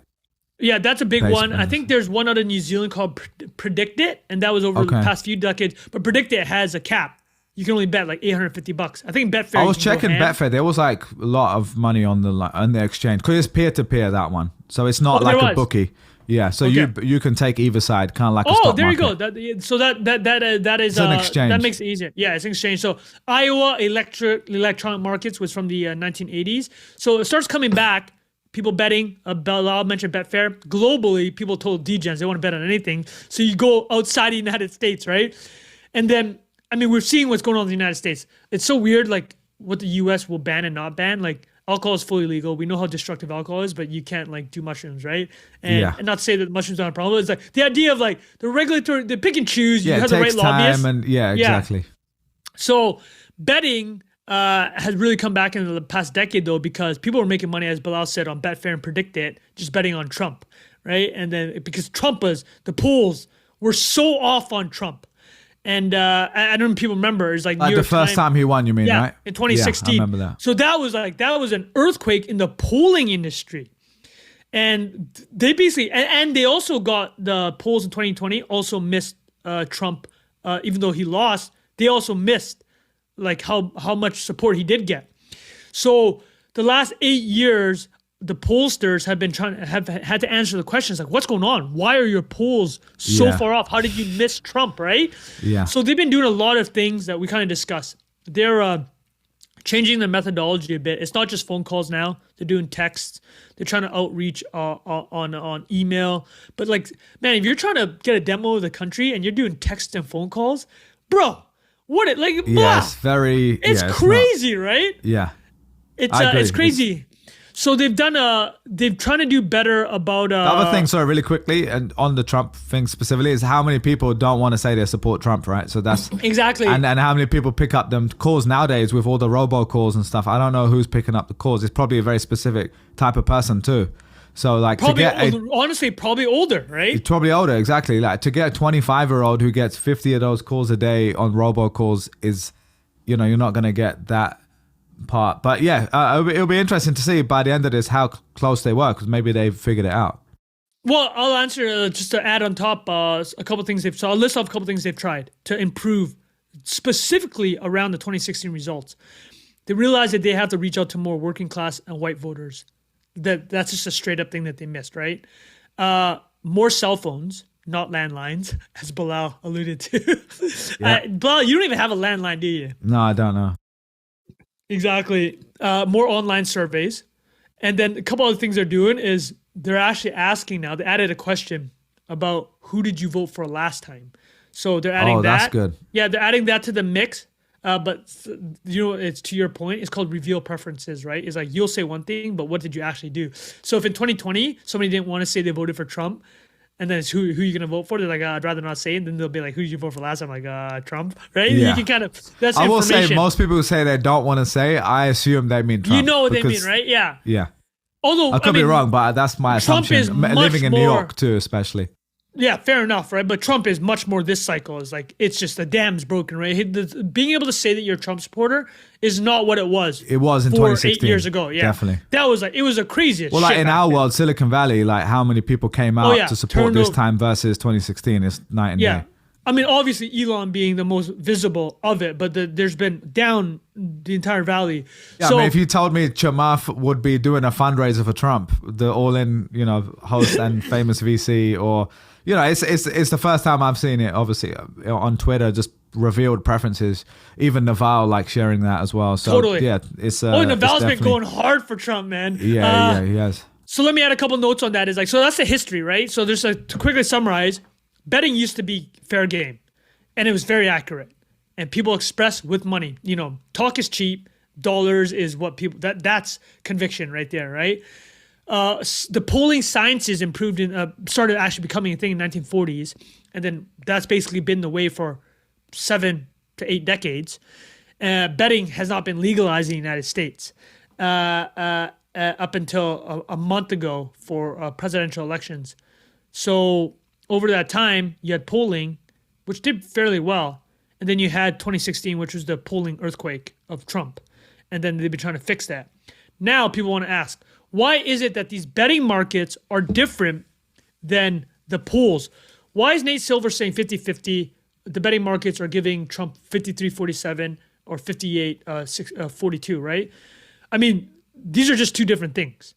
S1: Yeah, that's a big one. I think there's one out of New Zealand called Predict It, and that was over the past few decades. But Predict It has a cap. You can only bet like $850. I think Betfair.
S2: I was checking Betfair. There was like a lot of money on the exchange because it's peer to peer, that one. So it's not like a bookie. Yeah, so you can take either side, kind of like a stock
S1: there
S2: market.
S1: You go. So that is
S2: an exchange.
S1: That makes it easier. Yeah, it's an exchange. So Iowa electronic markets was from the 1980s. So it starts coming back. People betting. Bilal mentioned Betfair. Globally, people told degens they want to bet on anything. So you go outside the United States, right? And then, we're seeing what's going on in the United States. It's so weird, like what the U.S. will ban and not ban. Like alcohol is fully legal. We know how destructive alcohol is, but you can't like do mushrooms, right? And not to say that mushrooms aren't a problem. It's like the idea of like the regulatory, they pick and choose. You have the right lobbyists.
S2: Exactly.
S1: So betting has really come back in the past decade though, because people were making money, as Bilal said, on Betfair and Predict It, just betting on Trump, right? And then because the polls were so off on Trump. And I don't know if people remember, it's like
S2: the first time he won, you mean, right?
S1: In 2016.
S2: Yeah, I remember that.
S1: So that was an earthquake in the polling industry. And they basically, and they also got the polls in 2020 also missed Trump, even though he lost, they also missed like how much support he did get. So the last 8 years, the pollsters have had to answer the questions like, what's going on? Why are your polls so far off? How did you miss Trump, right?
S2: Yeah.
S1: So they've been doing a lot of things that we kind of discussed. They're changing the methodology a bit. It's not just phone calls now. They're doing texts. They're trying to outreach on email. But like, man, if you're trying to get a demo of the country and you're doing text and phone calls, bro, it's crazy, right?
S2: Yeah.
S1: It's crazy. So they've trying to do better about
S2: the other thing, sorry, really quickly, and on the Trump thing specifically, is how many people don't want to say they support Trump, right? So that's
S1: exactly,
S2: and how many people pick up them calls nowadays with all the robocalls and stuff. I don't know who's picking up the calls. It's probably a very specific type of person too. So like
S1: honestly, probably older, right?
S2: It's probably older, exactly. Like to get a 25-year-old who gets 50 of those calls a day on robocalls is, you're not going to get that part. But yeah, it'll be interesting to see by the end of this how close they were, because maybe they've figured it out.
S1: Well, I'll answer just to add on top a couple things I'll list off a couple things they've tried to improve specifically around the 2016 results. They realized that they have to reach out to more working class and white voters. That's just a straight up thing that they missed, right? More cell phones, not landlines, as Bilal alluded to. Yeah. Bilal, you don't even have a landline, do you?
S2: No, I don't know.
S1: Exactly. More online surveys. And then a couple other things they're doing is they're actually asking now, they added a question about who did you vote for last time. So they're adding that. Oh, that's good. Yeah, they're adding that to the mix. But it's to your point, it's called reveal preferences, right? It's like you'll say one thing, but what did you actually do? So if in 2020, somebody didn't want to say they voted for Trump, and then it's who you're going to vote for, they're like, I'd rather not say it. And then they'll be like, who did you vote for last time? Like, Trump, right? Yeah. You can kind of, that's
S2: I will say, most people who say they don't want to say, I assume they mean Trump.
S1: You know what they mean, right? Yeah.
S2: Yeah.
S1: Although
S2: I could be wrong, but that's my
S1: Trump
S2: assumption. Living in New York too, especially.
S1: Yeah, fair enough, right? But Trump is much more this cycle. Is like, it's just the dam's broken, right? Being able to say that you're a Trump supporter is not what it was.
S2: It was in 2016.
S1: 8 years ago, yeah.
S2: Definitely.
S1: That was like, it was a craziest
S2: Well, like in our world, Silicon Valley, like how many people came out to support this time versus 2016 is night and day.
S1: I mean, obviously Elon being the most visible of it, but there's been down the entire valley.
S2: Yeah, so, I mean, if you told me Chamath would be doing a fundraiser for Trump, the all-in, host and famous VC, or it's the first time I've seen it. Obviously, on Twitter, just revealed preferences. Even Naval like sharing that as well. So
S1: totally.
S2: Yeah, it's.
S1: Naval's been going hard for Trump, man.
S2: Yeah, he has.
S1: So let me add a couple notes on that. So that's the history, right? So to quickly summarize. Betting used to be fair game, and it was very accurate. And people express with money. Talk is cheap. Dollars is what people. That's conviction right there, right? The polling sciences improved started actually becoming a thing in 1940s, and then that's basically been the way for 7 to 8 decades. Betting has not been legalized in the United States up until a month ago for presidential elections. So. Over that time, you had polling, which did fairly well. And then you had 2016, which was the polling earthquake of Trump. And then they've been trying to fix that. Now people want to ask, why is it that these betting markets are different than the polls? Why is Nate Silver saying 50-50? The betting markets are giving Trump 53-47 or 58-42, right? I mean, these are just two different things.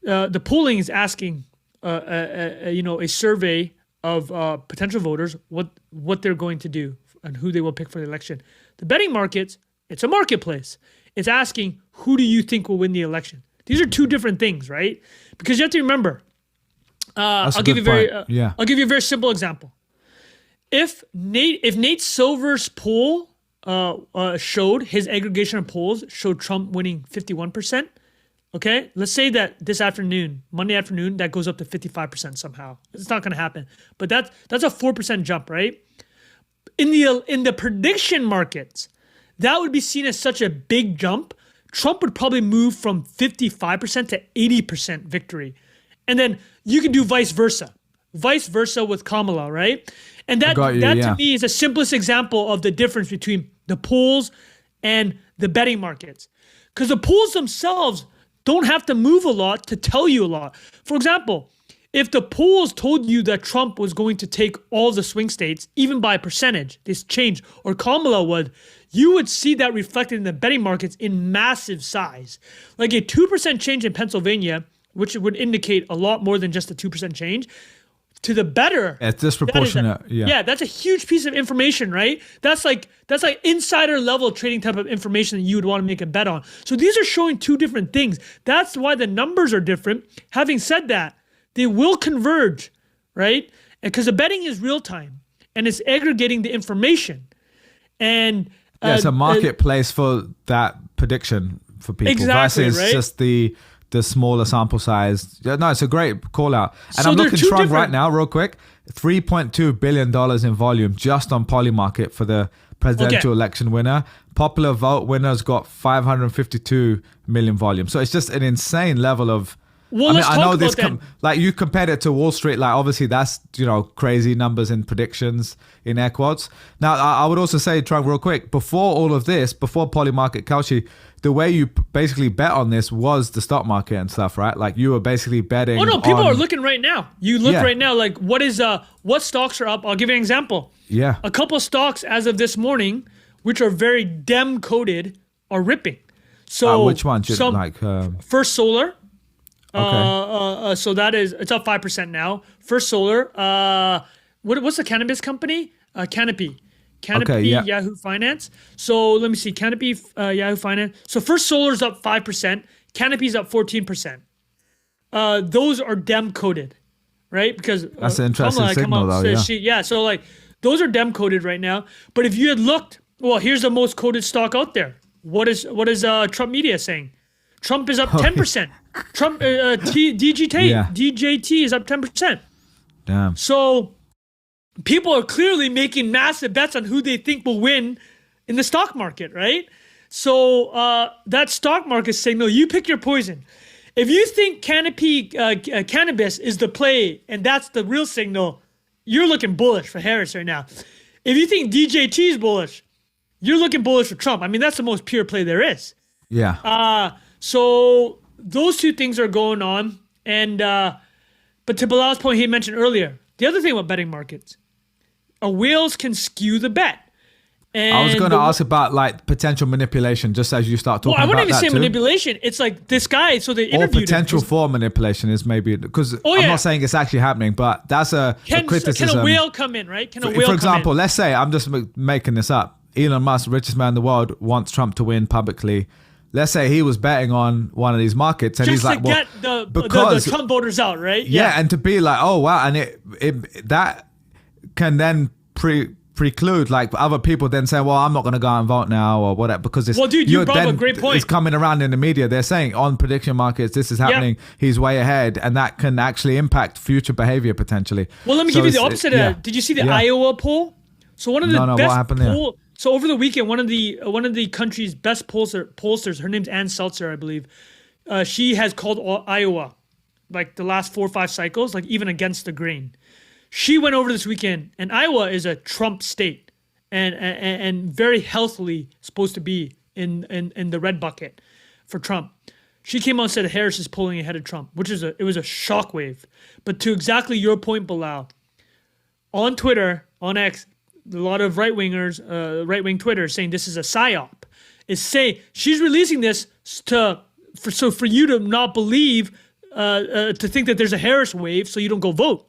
S1: The polling is asking... a survey of potential voters, what they're going to do and who they will pick for the election. The betting markets, it's a marketplace. It's asking, who do you think will win the election? These are two different things, right? Because you have to remember. I'll give you a very simple example. If Nate Silver's poll showed his aggregation of polls showed Trump winning 51%. Okay, let's say that this afternoon, Monday afternoon, that goes up to 55% somehow. It's not going to happen, but that's a 4% jump, right? In the prediction markets, that would be seen as such a big jump. Trump would probably move from 55% to 80% victory, and then you can do vice versa with Kamala, right? And that to me is the simplest example of the difference between the polls and the betting markets, because the polls themselves don't have to move a lot to tell you a lot. For example, if the polls told you that Trump was going to take all the swing states, even by a percentage, this change, or Kamala would, you would see that reflected in the betting markets in massive size. Like a 2% change in Pennsylvania, which would indicate a lot more than just a 2% change, to the better.
S2: It's disproportionate.
S1: Yeah, that's a huge piece of information, right? That's like insider level trading type of information that you would want to make a bet on. So these are showing two different things. That's why the numbers are different. Having said that, they will converge, right? Because the betting is real time and it's aggregating the information. And
S2: it's a marketplace for that prediction for people versus just the smaller sample size. No, it's a great call out. And I'm looking Trump right now, real quick. $3.2 billion in volume just on Polymarket for the presidential election winner. Popular vote winner's got 552 million volume. So it's just an insane level of
S1: Well,
S2: I
S1: let's
S2: I know
S1: talk
S2: this.
S1: about that.
S2: Like you compared it to Wall Street. Like obviously that's crazy numbers and predictions in air quotes. Now I would also say, Trung, real quick, before all of this, before Polymarket, Kalshi, the way you basically bet on this was the stock market and stuff, right? Like you were basically betting.
S1: Oh no, people are looking right now. You look right now, like what stocks are up? I'll give you an example.
S2: Yeah.
S1: A couple stocks as of this morning, which are very Dem coded, are ripping. So
S2: which one?
S1: First Solar.
S2: Okay.
S1: So it's up 5% now. First Solar. What's the cannabis company? Canopy. Yahoo Finance. So let me see. Canopy, Yahoo Finance. So First Solar's up 5%. Canopy's up 14%. Those are Dem coded, right? Because
S2: that's an interesting signal, though.
S1: So like those are Dem coded right now. But if you had looked, well, here's the most coded stock out there. What is Trump Media saying? Trump is up 10%. Trump DJT is up 10%.
S2: Damn.
S1: So people are clearly making massive bets on who they think will win in the stock market, right? So that stock market signal, you pick your poison. If you think cannabis is the play and that's the real signal, you're looking bullish for Harris right now. If you think DJT is bullish, you're looking bullish for Trump. I mean, that's the most pure play there is.
S2: Yeah.
S1: So those two things are going on. And but to Bilal's point he mentioned earlier, the other thing about betting markets, whales can skew the bet. And
S2: I was going to ask about like potential manipulation, just as you start talking about that.
S1: I wouldn't even say manipulation. It's like this guy. So they interviewed
S2: or potential for manipulation is maybe because I'm not saying it's actually happening, but that's a criticism.
S1: Can a whale come in, right?
S2: For example, let's say I'm just making this up. Elon Musk, richest man in the world, wants Trump to win publicly. Let's say he was betting on one of these markets, and he's like,
S1: "Well, get the Trump voters out, right?"
S2: Yeah, and to be like, "Oh wow," and it that can then preclude like other people then saying, "Well, I'm not going to go out and vote now," or whatever, because it's
S1: you brought up a great point.
S2: It's coming around in the media. They're saying on prediction markets, this is happening. Yeah. He's way ahead, and that can actually impact future behavior potentially.
S1: Well, let me give you the opposite of that. Did you see the Iowa poll? So one of the best
S2: what happened there?
S1: So over the weekend, one of the country's best pollsters, her name's Ann Seltzer, I believe. She has called Iowa, like the last 4 or 5 cycles, like even against the grain. She went over this weekend, and Iowa is a Trump state, and very healthily supposed to be in the red bucket for Trump. She came out and said Harris is pulling ahead of Trump, which is it was a shockwave. But to exactly your point, Bilal, on Twitter, on X, a lot of right-wing Twitter saying this is a psyop. She's releasing this for you to not believe, to think that there's a Harris wave, so you don't go vote.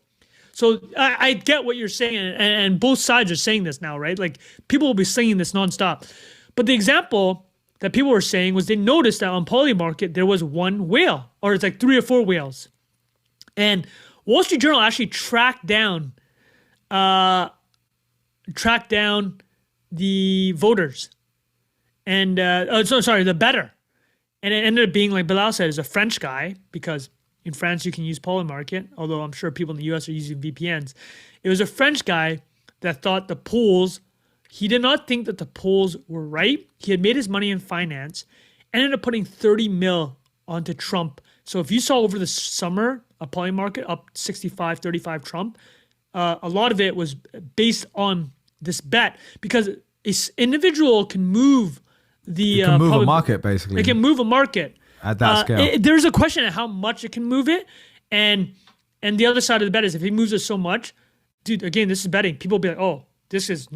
S1: So I get what you're saying, and both sides are saying this now, right? Like people will be saying this nonstop. But the example that people were saying was they noticed that on Polymarket there was one whale, or it's like 3 or 4 whales, and Wall Street Journal actually tracked down the voters and the bettor, and it ended up being, like Bilal said, is a French guy, because in France you can use Polymarket, although I'm sure people in the US are using VPNs. It was a French guy that thought the polls, he did not think that the polls were right. He had made his money in finance, ended up putting 30 mil onto Trump. So if you saw over the summer a Polymarket up 65-35 Trump, a lot of it was based on this bet, because an individual can move
S2: a market, basically.
S1: It can move a market
S2: at that scale.
S1: There's a question of how much it can move it, and the other side of the bet is if he moves it so much, dude. Again, this is betting. People will be like, "Oh, this is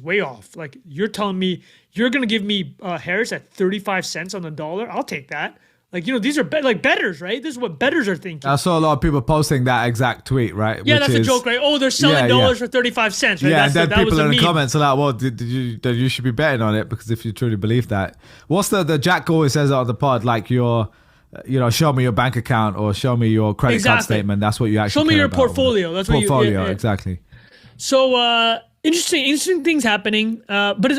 S1: way off." Like you're telling me you're gonna give me Harris at 35 cents on the dollar. I'll take that. Like, these are like bettors, right? This is what bettors are thinking.
S2: I saw a lot of people posting that exact tweet, right?
S1: Yeah, that's a joke, right? Oh, they're selling dollars for 35 cents, right?
S2: Yeah, and then people in the comments are like, well, you should be betting on it, because if you truly believe that. What's the Jack always says on the pod, like show me your bank account or show me your credit card statement. That's what you actually
S1: show me your portfolio. That's what
S2: portfolio, exactly.
S1: So interesting things happening. But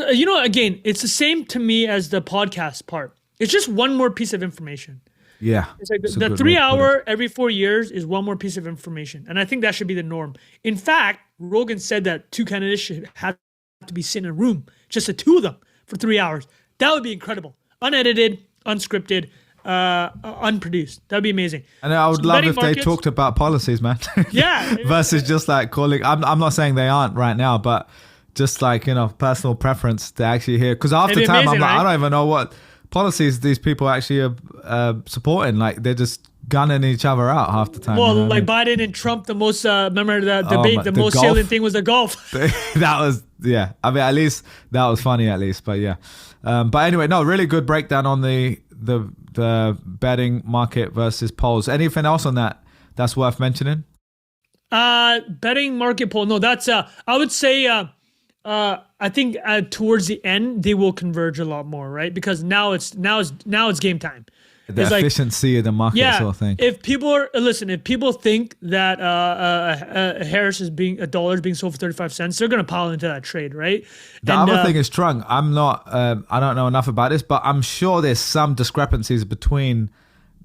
S1: again, it's the same to me as the podcast part. It's just one more piece of information.
S2: Yeah.
S1: It's like the 3 hour every 4 years is one more piece of information. And I think that should be the norm. In fact, Rogan said that 2 candidates should have to be sitting in a room, just the 2 of them, for 3 hours. That would be incredible. Unedited, unscripted. unproduced. That'd be amazing.
S2: And I would love if they talked about policies, man.
S1: Yeah.
S2: Versus just like calling. I'm not saying they aren't right now, but just like, personal preference to actually hear. Because half the time amazing, I'm like, right? I don't even know what policies these people actually are supporting. Like they're just gunning each other out half the time.
S1: Well, like Biden and Trump, the most, remember the debate, the most salient thing was the golf.
S2: That was, yeah. I mean, at least that was funny at least, but yeah. But anyway, no, really good breakdown on the betting market versus polls. Anything else on that's worth mentioning?
S1: Betting market poll. No, that's, I would say, I think towards the end, they will converge a lot more, right? Because now it's game time.
S2: The efficiency of the market sort of thing.
S1: If people think that a dollar is being sold for 35 cents, they're going to pile into that trade, right?
S2: The other thing is Trung. I'm not, I don't know enough about this, but I'm sure there's some discrepancies between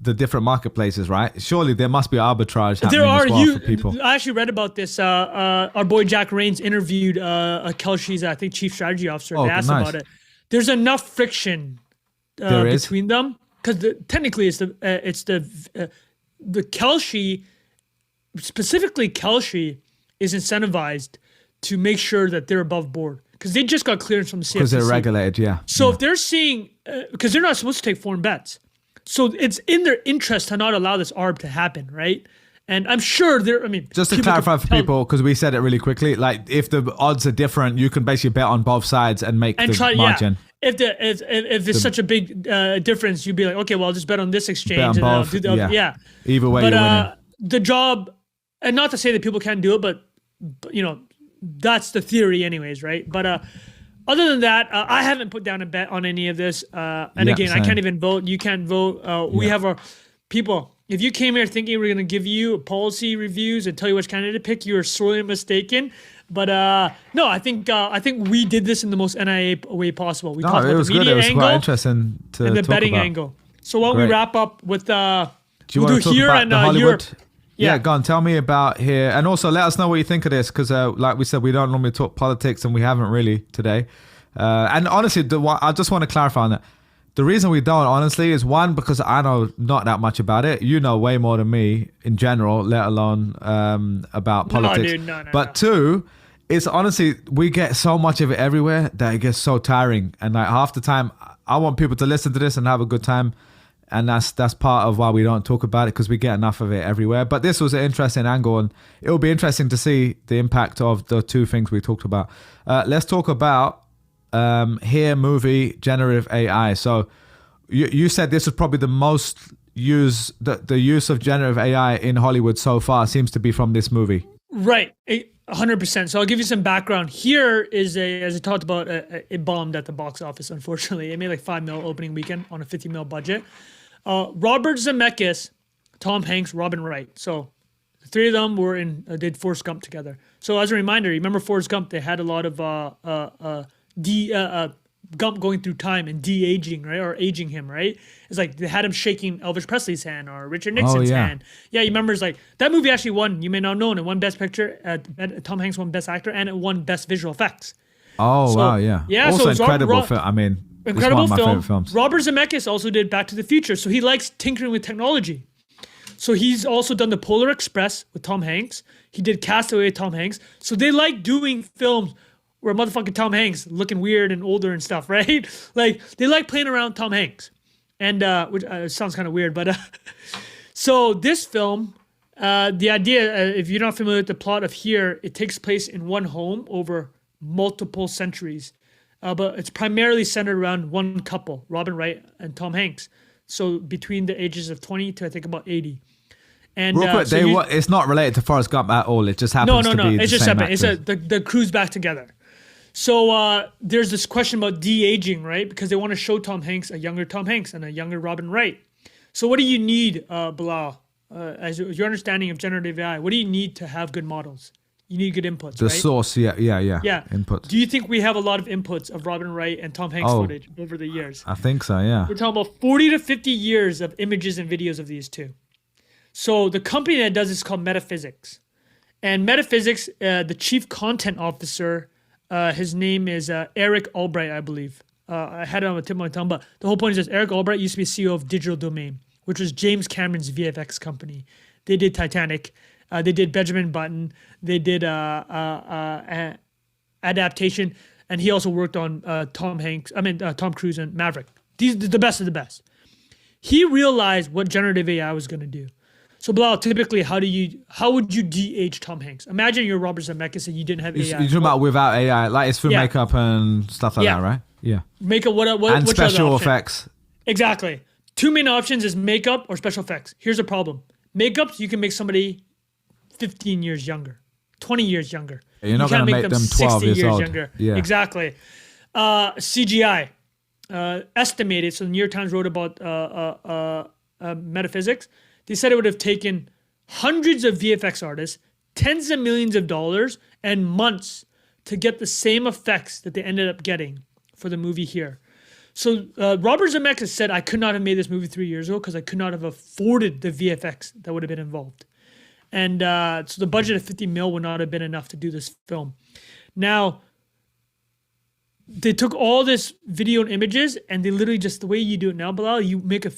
S2: the different marketplaces, right? Surely there must be arbitrage happening as well for people.
S1: I actually read about this. Our boy Jack Rains interviewed Kalshi's, I think, chief strategy officer. They asked about it. There's enough friction between them. Because technically, it's the Kalshi, specifically Kalshi, is incentivized to make sure that they're above board because they just got clearance from the CFTC.
S2: Because they're regulated, yeah.
S1: So if they're seeing, because they're not supposed to take foreign bets, so it's in their interest to not allow this ARB to happen, right? And I'm sure
S2: just to clarify for people, because we said it really quickly, like if the odds are different, you can basically bet on both sides and make the margin.
S1: Yeah. If it's such a big difference, you'd be like, okay, well, I'll just bet on this exchange.
S2: Bet on both. Yeah. Either way, you're winning.
S1: The job, and not to say that people can't do it, but that's the theory anyways, right? But other than that, I haven't put down a bet on any of this. Again, same. I can't even vote. You can't vote. We have our people. If you came here thinking we're going to give you policy reviews and tell you which candidate to pick, you're sorely mistaken. But no, I think we did this in the most NIA way possible. We talked about the media angle
S2: quite interesting to
S1: and the
S2: talk
S1: betting
S2: about.
S1: angle. So why don't we wrap up with
S2: do you want to talk
S1: here
S2: about
S1: and
S2: the Hollywood?
S1: Europe?
S2: Yeah, go on. Tell me about here, and also let us know what you think of this, because like we said, we don't normally talk politics, and we haven't really today. And honestly, I just want to clarify on that. The reason we don't, honestly, is one, because I know not that much about it. You know way more than me in general, let alone about politics.
S1: No.
S2: But two, it's honestly, we get so much of it everywhere that it gets so tiring. And like half the time, I want people to listen to this and have a good time. And that's part of why we don't talk about it, because we get enough of it everywhere. But this was an interesting angle, and it will be interesting to see the impact of the two things we talked about. Let's talk about here movie generative AI. So you said this was probably the most used, the use of generative AI in Hollywood so far seems to be from this movie.
S1: Right, 100%. So I'll give you some background. Here is as I talked about, it bombed at the box office. Unfortunately, it made like $5 million opening weekend on a $50 million budget. Robert Zemeckis, Tom Hanks, Robin Wright. So the three of them were did Forrest Gump together. So as a reminder, you remember Forrest Gump? They had a lot of Gump going through time and de-aging, right? Or aging him, right? It's like they had him shaking Elvis Presley's hand or Richard Nixon's hand. Yeah, you remember, it's like that movie actually won, you may not know, and it won Best Picture, Tom Hanks won Best Actor, and it won Best Visual Effects.
S2: Oh, wow, yeah.
S1: Yeah,
S2: also
S1: so
S2: incredible film. I mean,
S1: incredible
S2: it's one of my favorite films.
S1: Robert Zemeckis also did Back to the Future, so he likes tinkering with technology. So he's also done The Polar Express with Tom Hanks. He did Castaway with Tom Hanks. So they like doing films where motherfucking Tom Hanks looking weird and older and stuff, right? Like they like playing around Tom Hanks, and which sounds kind of weird, but so this film, the idea, if you're not familiar with the plot of here, it takes place in one home over multiple centuries, but it's primarily centered around one couple, Robin Wright and Tom Hanks. So between the ages of 20 to I think about 80. And
S2: real quick, it's not related to Forrest Gump at all. It just happens to be
S1: it's
S2: the
S1: just
S2: same
S1: happened.
S2: actors.
S1: It's the crew's back together. So there's this question about de-aging, right? Because they want to show Tom Hanks a younger Tom Hanks and a younger Robin Wright. So what do you need, Bilal, as your understanding of generative AI? What do you need to have good models? You need good inputs,
S2: the
S1: right?
S2: Source, yeah. Inputs.
S1: Do you think we have a lot of inputs of Robin Wright and Tom Hanks footage over the years?
S2: I think so, yeah.
S1: We're talking about 40 to 50 years of images and videos of these two. So the company that does this is called Metaphysics. And Metaphysics, the chief content officer, his name is Eric Albright, I believe. I had it on the tip of my tongue, but the whole point is this: Eric Albright used to be CEO of Digital Domain, which was James Cameron's VFX company. They did Titanic. They did Benjamin Button. They did adaptation, and he also worked on Tom Cruise and Maverick. These are the best of the best. He realized what generative AI was going to do. So Bilal, typically, how would you de-age Tom Hanks? Imagine you're Robert Zemeckis and you didn't have AI.
S2: You're talking about without AI, like it's for makeup and stuff like that, right? Yeah.
S1: Makeup, what
S2: and special effects.
S1: Exactly. Two main options is makeup or special effects. Here's the problem. Makeup, you can make somebody 15 years younger, 20 years younger.
S2: You're not going to make them 12 years old.
S1: Younger.
S2: Yeah.
S1: Exactly. CGI, estimated, so the New York Times wrote about metaphysics. They said it would have taken hundreds of VFX artists, tens of millions of dollars, and months to get the same effects that they ended up getting for the movie here. So Robert Zemeckis said, I could not have made this movie 3 years ago because I could not have afforded the VFX that would have been involved. And so the budget of 50 mil would not have been enough to do this film. Now, they took all this video and images and they literally just, the way you do it now, Bilal, you make a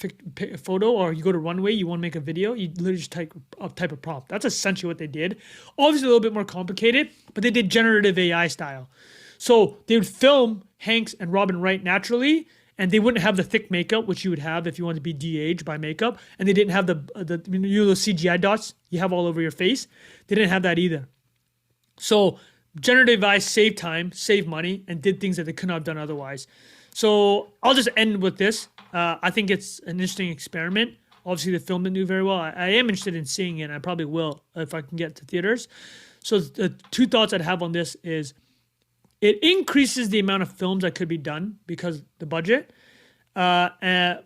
S1: photo or you go to Runway, you want to make a video, you literally just type a prompt. That's essentially what they did. Obviously a little bit more complicated, but they did generative AI style. So they would film Hanks and Robin Wright naturally, and they wouldn't have the thick makeup, which you would have if you wanted to be de-aged by makeup. And they didn't have the those CGI dots you have all over your face. They didn't have that either. So generative AI saved time, saved money, and did things that they could not have done otherwise. So I'll just end with this. I think it's an interesting experiment. Obviously, the film didn't do very well. I am interested in seeing it. I probably will if I can get to theaters. So the two thoughts I'd have on this is it increases the amount of films that could be done because the budget. But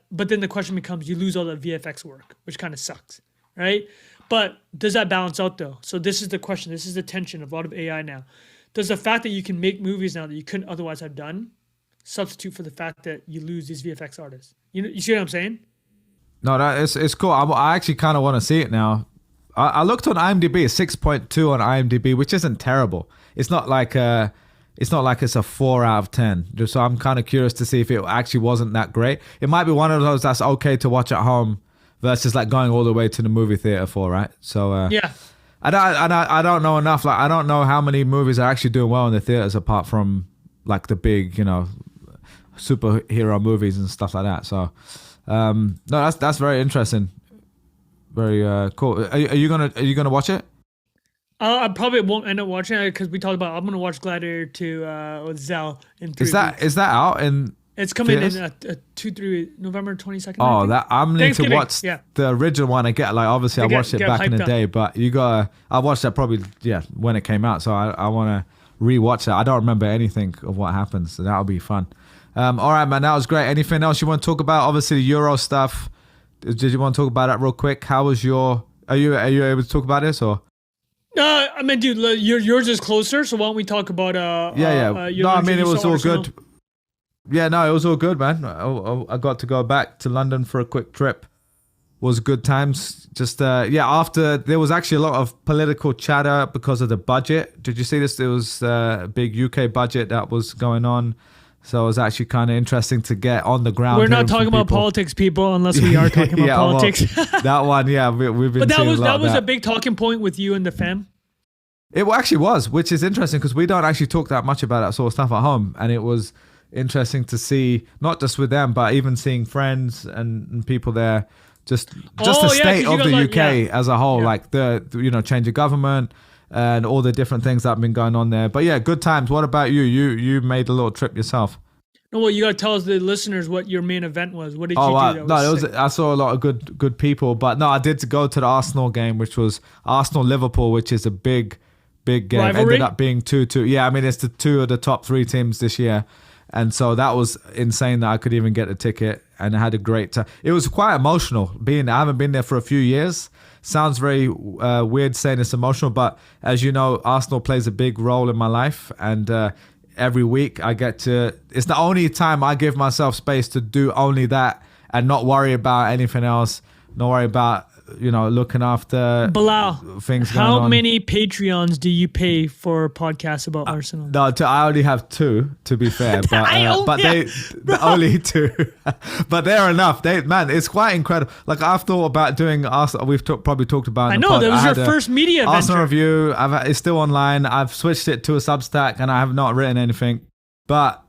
S1: then the question becomes, you lose all the VFX work, which kind of sucks, right? But does that balance out though? So this is the question. This is the tension of a lot of AI now. Does the fact that you can make movies now that you couldn't otherwise have done substitute for the fact that you lose these VFX artists? You see what I'm saying? No,
S2: it's cool. I actually kind of want to see it now. I looked on IMDb, 6.2 on IMDb, which isn't terrible. It's not like it's a 4 out of 10. So I'm kind of curious to see if it actually wasn't that great. It might be one of those that's okay to watch at home versus like going all the way to the movie theater for, right? So
S1: yeah.
S2: I don't know enough. Like I don't know how many movies are actually doing well in the theaters apart from like the big, superhero movies and stuff like that. So no, that's very interesting. Very cool. Are you gonna watch it?
S1: I probably won't end up watching it because we talked about I'm gonna watch Gladiator 2 with Zell in 3 weeks.
S2: Is that out in?
S1: It's coming in 2-3 November 22nd.
S2: Oh, that I'm need to watch the original one again. Like obviously I watched it back in the day, but I watched that probably when it came out. So I want to rewatch that. I don't remember anything of what happens, so that'll be fun. All right, man, that was great. Anything else you want to talk about? Obviously the Euro stuff. Did you want to talk about that real quick? How was your? Are you able to talk about this or?
S1: I mean, dude, yours is closer. So why don't we talk about
S2: no, I mean it was all good. Yeah, no, it was all good, man. I got to go back to London for a quick trip. Was good times. Just after there was actually a lot of political chatter because of the budget. Did you see this? There was a big UK budget that was going on. So it was actually kind of interesting to get on the ground.
S1: We're not talking about politics, people, unless we are talking about politics.
S2: Well, that one, we've been. But
S1: that was a big talking point with you and the fam.
S2: It actually was, which is interesting because we don't actually talk that much about that sort of stuff at home, and it was interesting to see not just with them, but even seeing friends and people there. Just the state of the UK as a whole, like the change of government. And all the different things that have been going on there. But yeah, good times. What about you? You made a little trip yourself.
S1: No, well, you got to tell us, the listeners, what your main event was. What did you do?
S2: I saw a lot of good people. But no, I did go to the Arsenal game, which was Arsenal-Liverpool, which is a big game.
S1: Rivalry?
S2: Ended up being 2-2. Yeah, I mean, it's the two of the top 3 teams this year. And so that was insane that I could even get a ticket. And I had a great time. It was quite emotional. I haven't been there for a few years. Sounds very weird saying it's emotional, but as you know, Arsenal plays a big role in my life, and every week I get to. It's the only time I give myself space to do only that and not worry about anything else. Not worry about looking after
S1: Bilal,
S2: things going on.
S1: how many Patreons do you pay for podcasts about Arsenal?
S2: No, I only have 2, to be fair, but only 2, but they're enough. It's quite incredible. Like I've thought about doing Arsenal. We've probably talked about.
S1: I know that was your first media venture.
S2: Arsenal review. It's still online. I've switched it to a Substack, and I have not written anything, but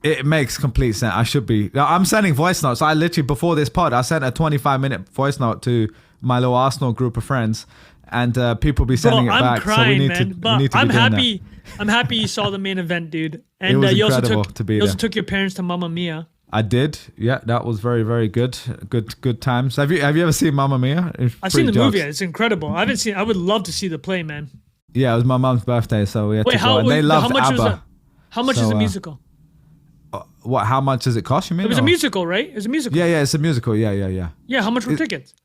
S2: it makes complete sense. I should be. I'm sending voice notes. I literally, before this pod, I sent a 25-minute voice note to my little Arsenal group of friends, and people be sending it back.
S1: Crying,
S2: so we need
S1: man.
S2: to.
S1: But
S2: we need to
S1: I'm
S2: be doing
S1: happy.
S2: That.
S1: I'm happy you saw the main event, dude. And
S2: it was
S1: you
S2: incredible to be there.
S1: You also took your parents to Mamma Mia.
S2: I did. Yeah, that was very, very good. Good times. Have you ever seen Mamma Mia?
S1: I've seen the movie. It's incredible. I haven't seen. I would love to see the play, man.
S2: Yeah, it was my mom's birthday, so we had to go. And they loved ABBA.
S1: How much is a musical?
S2: What? How much does it cost? You mean?
S1: It was a musical, right? It was a musical.
S2: Yeah, it's a musical. Yeah.
S1: Yeah, how much were tickets?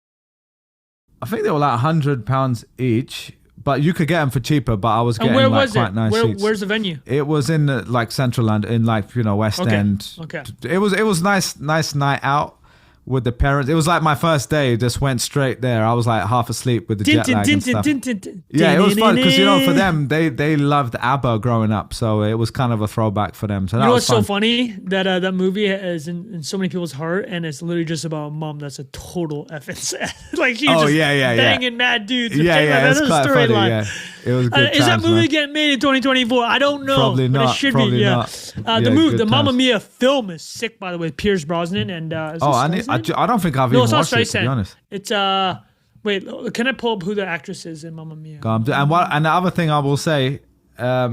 S2: I think they were like £100 each, but you could get them for cheaper. But I was getting quite nice seats.
S1: Where's the venue?
S2: It was in Central London, in West End.
S1: Okay.
S2: It was nice night out with the parents. It was like my first day. Just went straight there. I was like half asleep with the jet lag and stuff. Yeah, it was fun because for them they loved ABBA growing up, so it was kind of a throwback for them. So that was
S1: what's so funny that that movie is in so many people's heart, and it's literally just about a mom that's a total effing like she just banging mad dudes.
S2: It's quite funny. Yeah, it was good.
S1: Is that movie getting made in 2024? I don't know.
S2: Probably not.
S1: But it should be. Yeah. The Mamma Mia film is sick, by the way. Pierce Brosnan and
S2: I don't think I've even watched it, to be honest.
S1: It's wait, can I pull up who the actress is in Mamma Mia?
S2: And the other thing I will say, I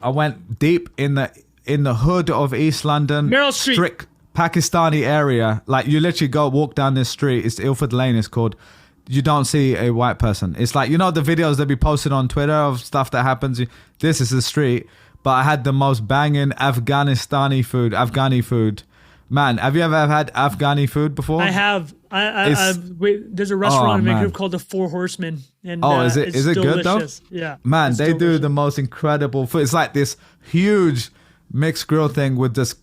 S2: went deep in the hood of East London,
S1: Meryl Streep,
S2: strict Pakistani area. Like you literally walk down this street. It's Ilford Lane. It's called. You don't see a white person. It's like the videos that be posted on Twitter of stuff that happens. This is the street, but I had the most banging Afghani food. Man, have you ever had Afghani food before?
S1: I have. There's a restaurant in Vancouver called the Four Horsemen. And,
S2: is it good though?
S1: Yeah.
S2: Man, they do the most incredible food. It's like this huge mixed grill thing with just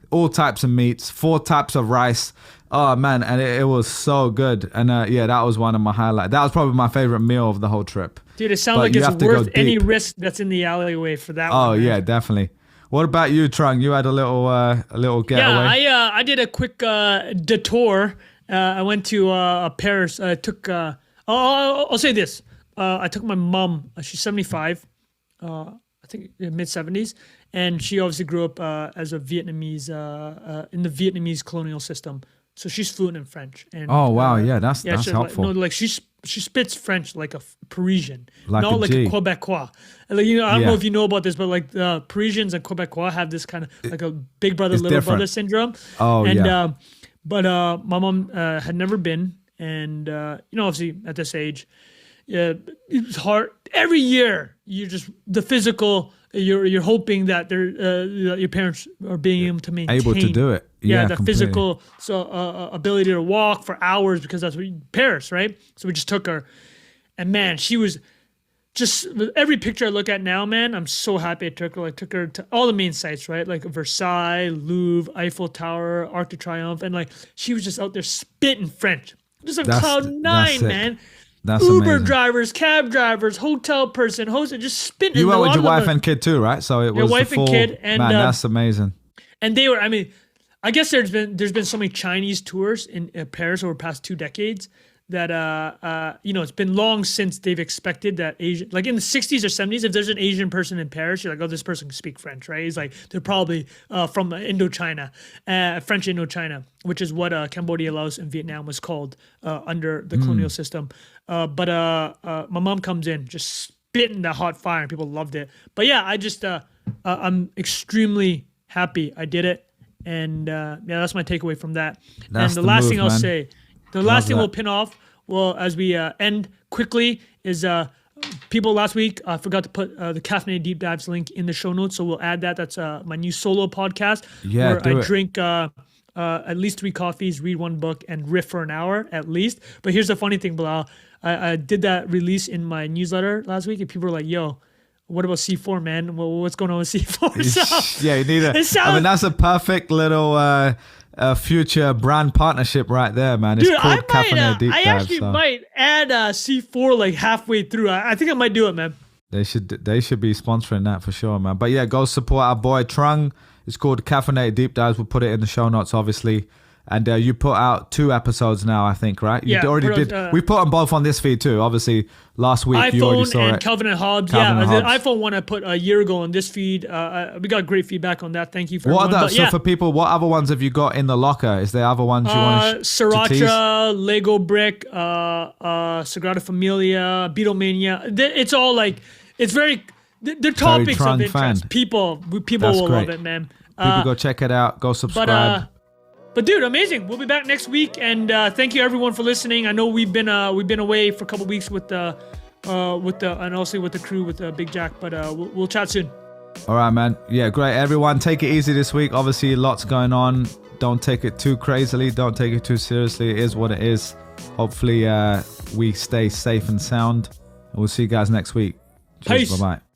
S2: all types of meats, 4 types of rice. Oh man, and it was so good. And that was one of my highlights. That was probably my favorite meal of the whole trip.
S1: Dude, it sounds like it's worth any risk that's in the alleyway for that one.
S2: Oh yeah, definitely. What about you, Trung? You had a little getaway.
S1: Yeah, I did a quick detour. I went to Paris. I took. I'll say this. I took my mom. She's 75. I think mid-70s, and she obviously grew up as a Vietnamese in the Vietnamese colonial system. So she's fluent in French. And,
S2: oh wow, that's helpful.
S1: She spits French like a Parisian,
S2: like
S1: not like a Quebecois. Like, I don't know if you know about this, but like Parisians and Quebecois have this kind of like a big brother, little brother syndrome.
S2: Oh, and,
S1: but my mom had never been, and obviously at this age, it's hard. Every year, the physical. You're hoping that your parents are being able to maintain.
S2: Able to do it. Yeah,
S1: the
S2: completely.
S1: physical ability to walk for hours because that's what Paris, right? So we just took her, and man, she was just every picture I look at now, man, I'm so happy I took her. I took her to all the main sites, right? Like Versailles, Louvre, Eiffel Tower, Arc de Triomphe, and like she was just out there spitting French, just on cloud 9, man.
S2: That's
S1: Uber
S2: amazing.
S1: drivers, cab drivers, hotel person, host, just spitting.
S2: You went with your wife and kid too, right? So it was
S1: your wife and kid, and
S2: man, that's amazing.
S1: And they were, I guess there's been so many Chinese tours in Paris over the past 2 decades that it's been long since they've expected that Asian, like in the 60s or 70s, if there's an Asian person in Paris, you're like, oh, this person can speak French, right? It's like they're probably from Indochina, French Indochina, which is what Cambodia, Laos, and Vietnam was called under the colonial system. But my mom comes in just spitting the hot fire, and people loved it. But yeah, I'm extremely happy I did it, and that's my takeaway from that.
S2: That's
S1: and the last thing I'll
S2: man.
S1: say. The last thing we'll pin off, as we end quickly, is people last week forgot to put the Caffeinated Deep Dives link in the show notes, so we'll add that. That's my new solo podcast where I drink at least 3 coffees, read 1 book, and riff for an hour at least. But here's the funny thing, Bilal. I did that release in my newsletter last week, and people were like, yo, what about C4, man? Well, what's going on with C4? So,
S2: yeah, you need that's a perfect little future brand partnership right there, man. It's
S1: Dude,
S2: called Caffeinated Deep
S1: I
S2: Dive.
S1: actually might add C4 like halfway through. I think I might do it, man.
S2: They should be sponsoring that for sure, man. But yeah, go support our boy Trung. It's called Caffeinated Deep Dives. We'll put it in the show notes, obviously. And you put out 2 episodes now, I think, right? You already did. We put them both on this feed too. Obviously, last week
S1: iPhone
S2: you already saw
S1: and
S2: it.
S1: Calvin and Hobbes. The iPhone one I put a year ago on this feed. We got great feedback on that. Thank you for everyone.
S2: So for people, what other ones have you got in the locker? Is there other ones you want to
S1: Sriracha, Lego Brick, Sagrada Familia, Beatlemania. It's all like, it's very, they're topics of interest.
S2: Fan.
S1: People will love it, man.
S2: People go check it out. Go subscribe.
S1: But dude, amazing. We'll be back next week, and thank you everyone for listening. I know we've been away for a couple weeks with the and also with the crew with Big Jack, but we'll chat soon.
S2: All right, man. Yeah, great. Everyone, take it easy this week. Obviously, lots going on. Don't take it too crazily. Don't take it too seriously. It is what it is. Hopefully, we stay safe and sound. We'll see you guys next week. Cheers.
S1: Peace.
S2: Bye-bye.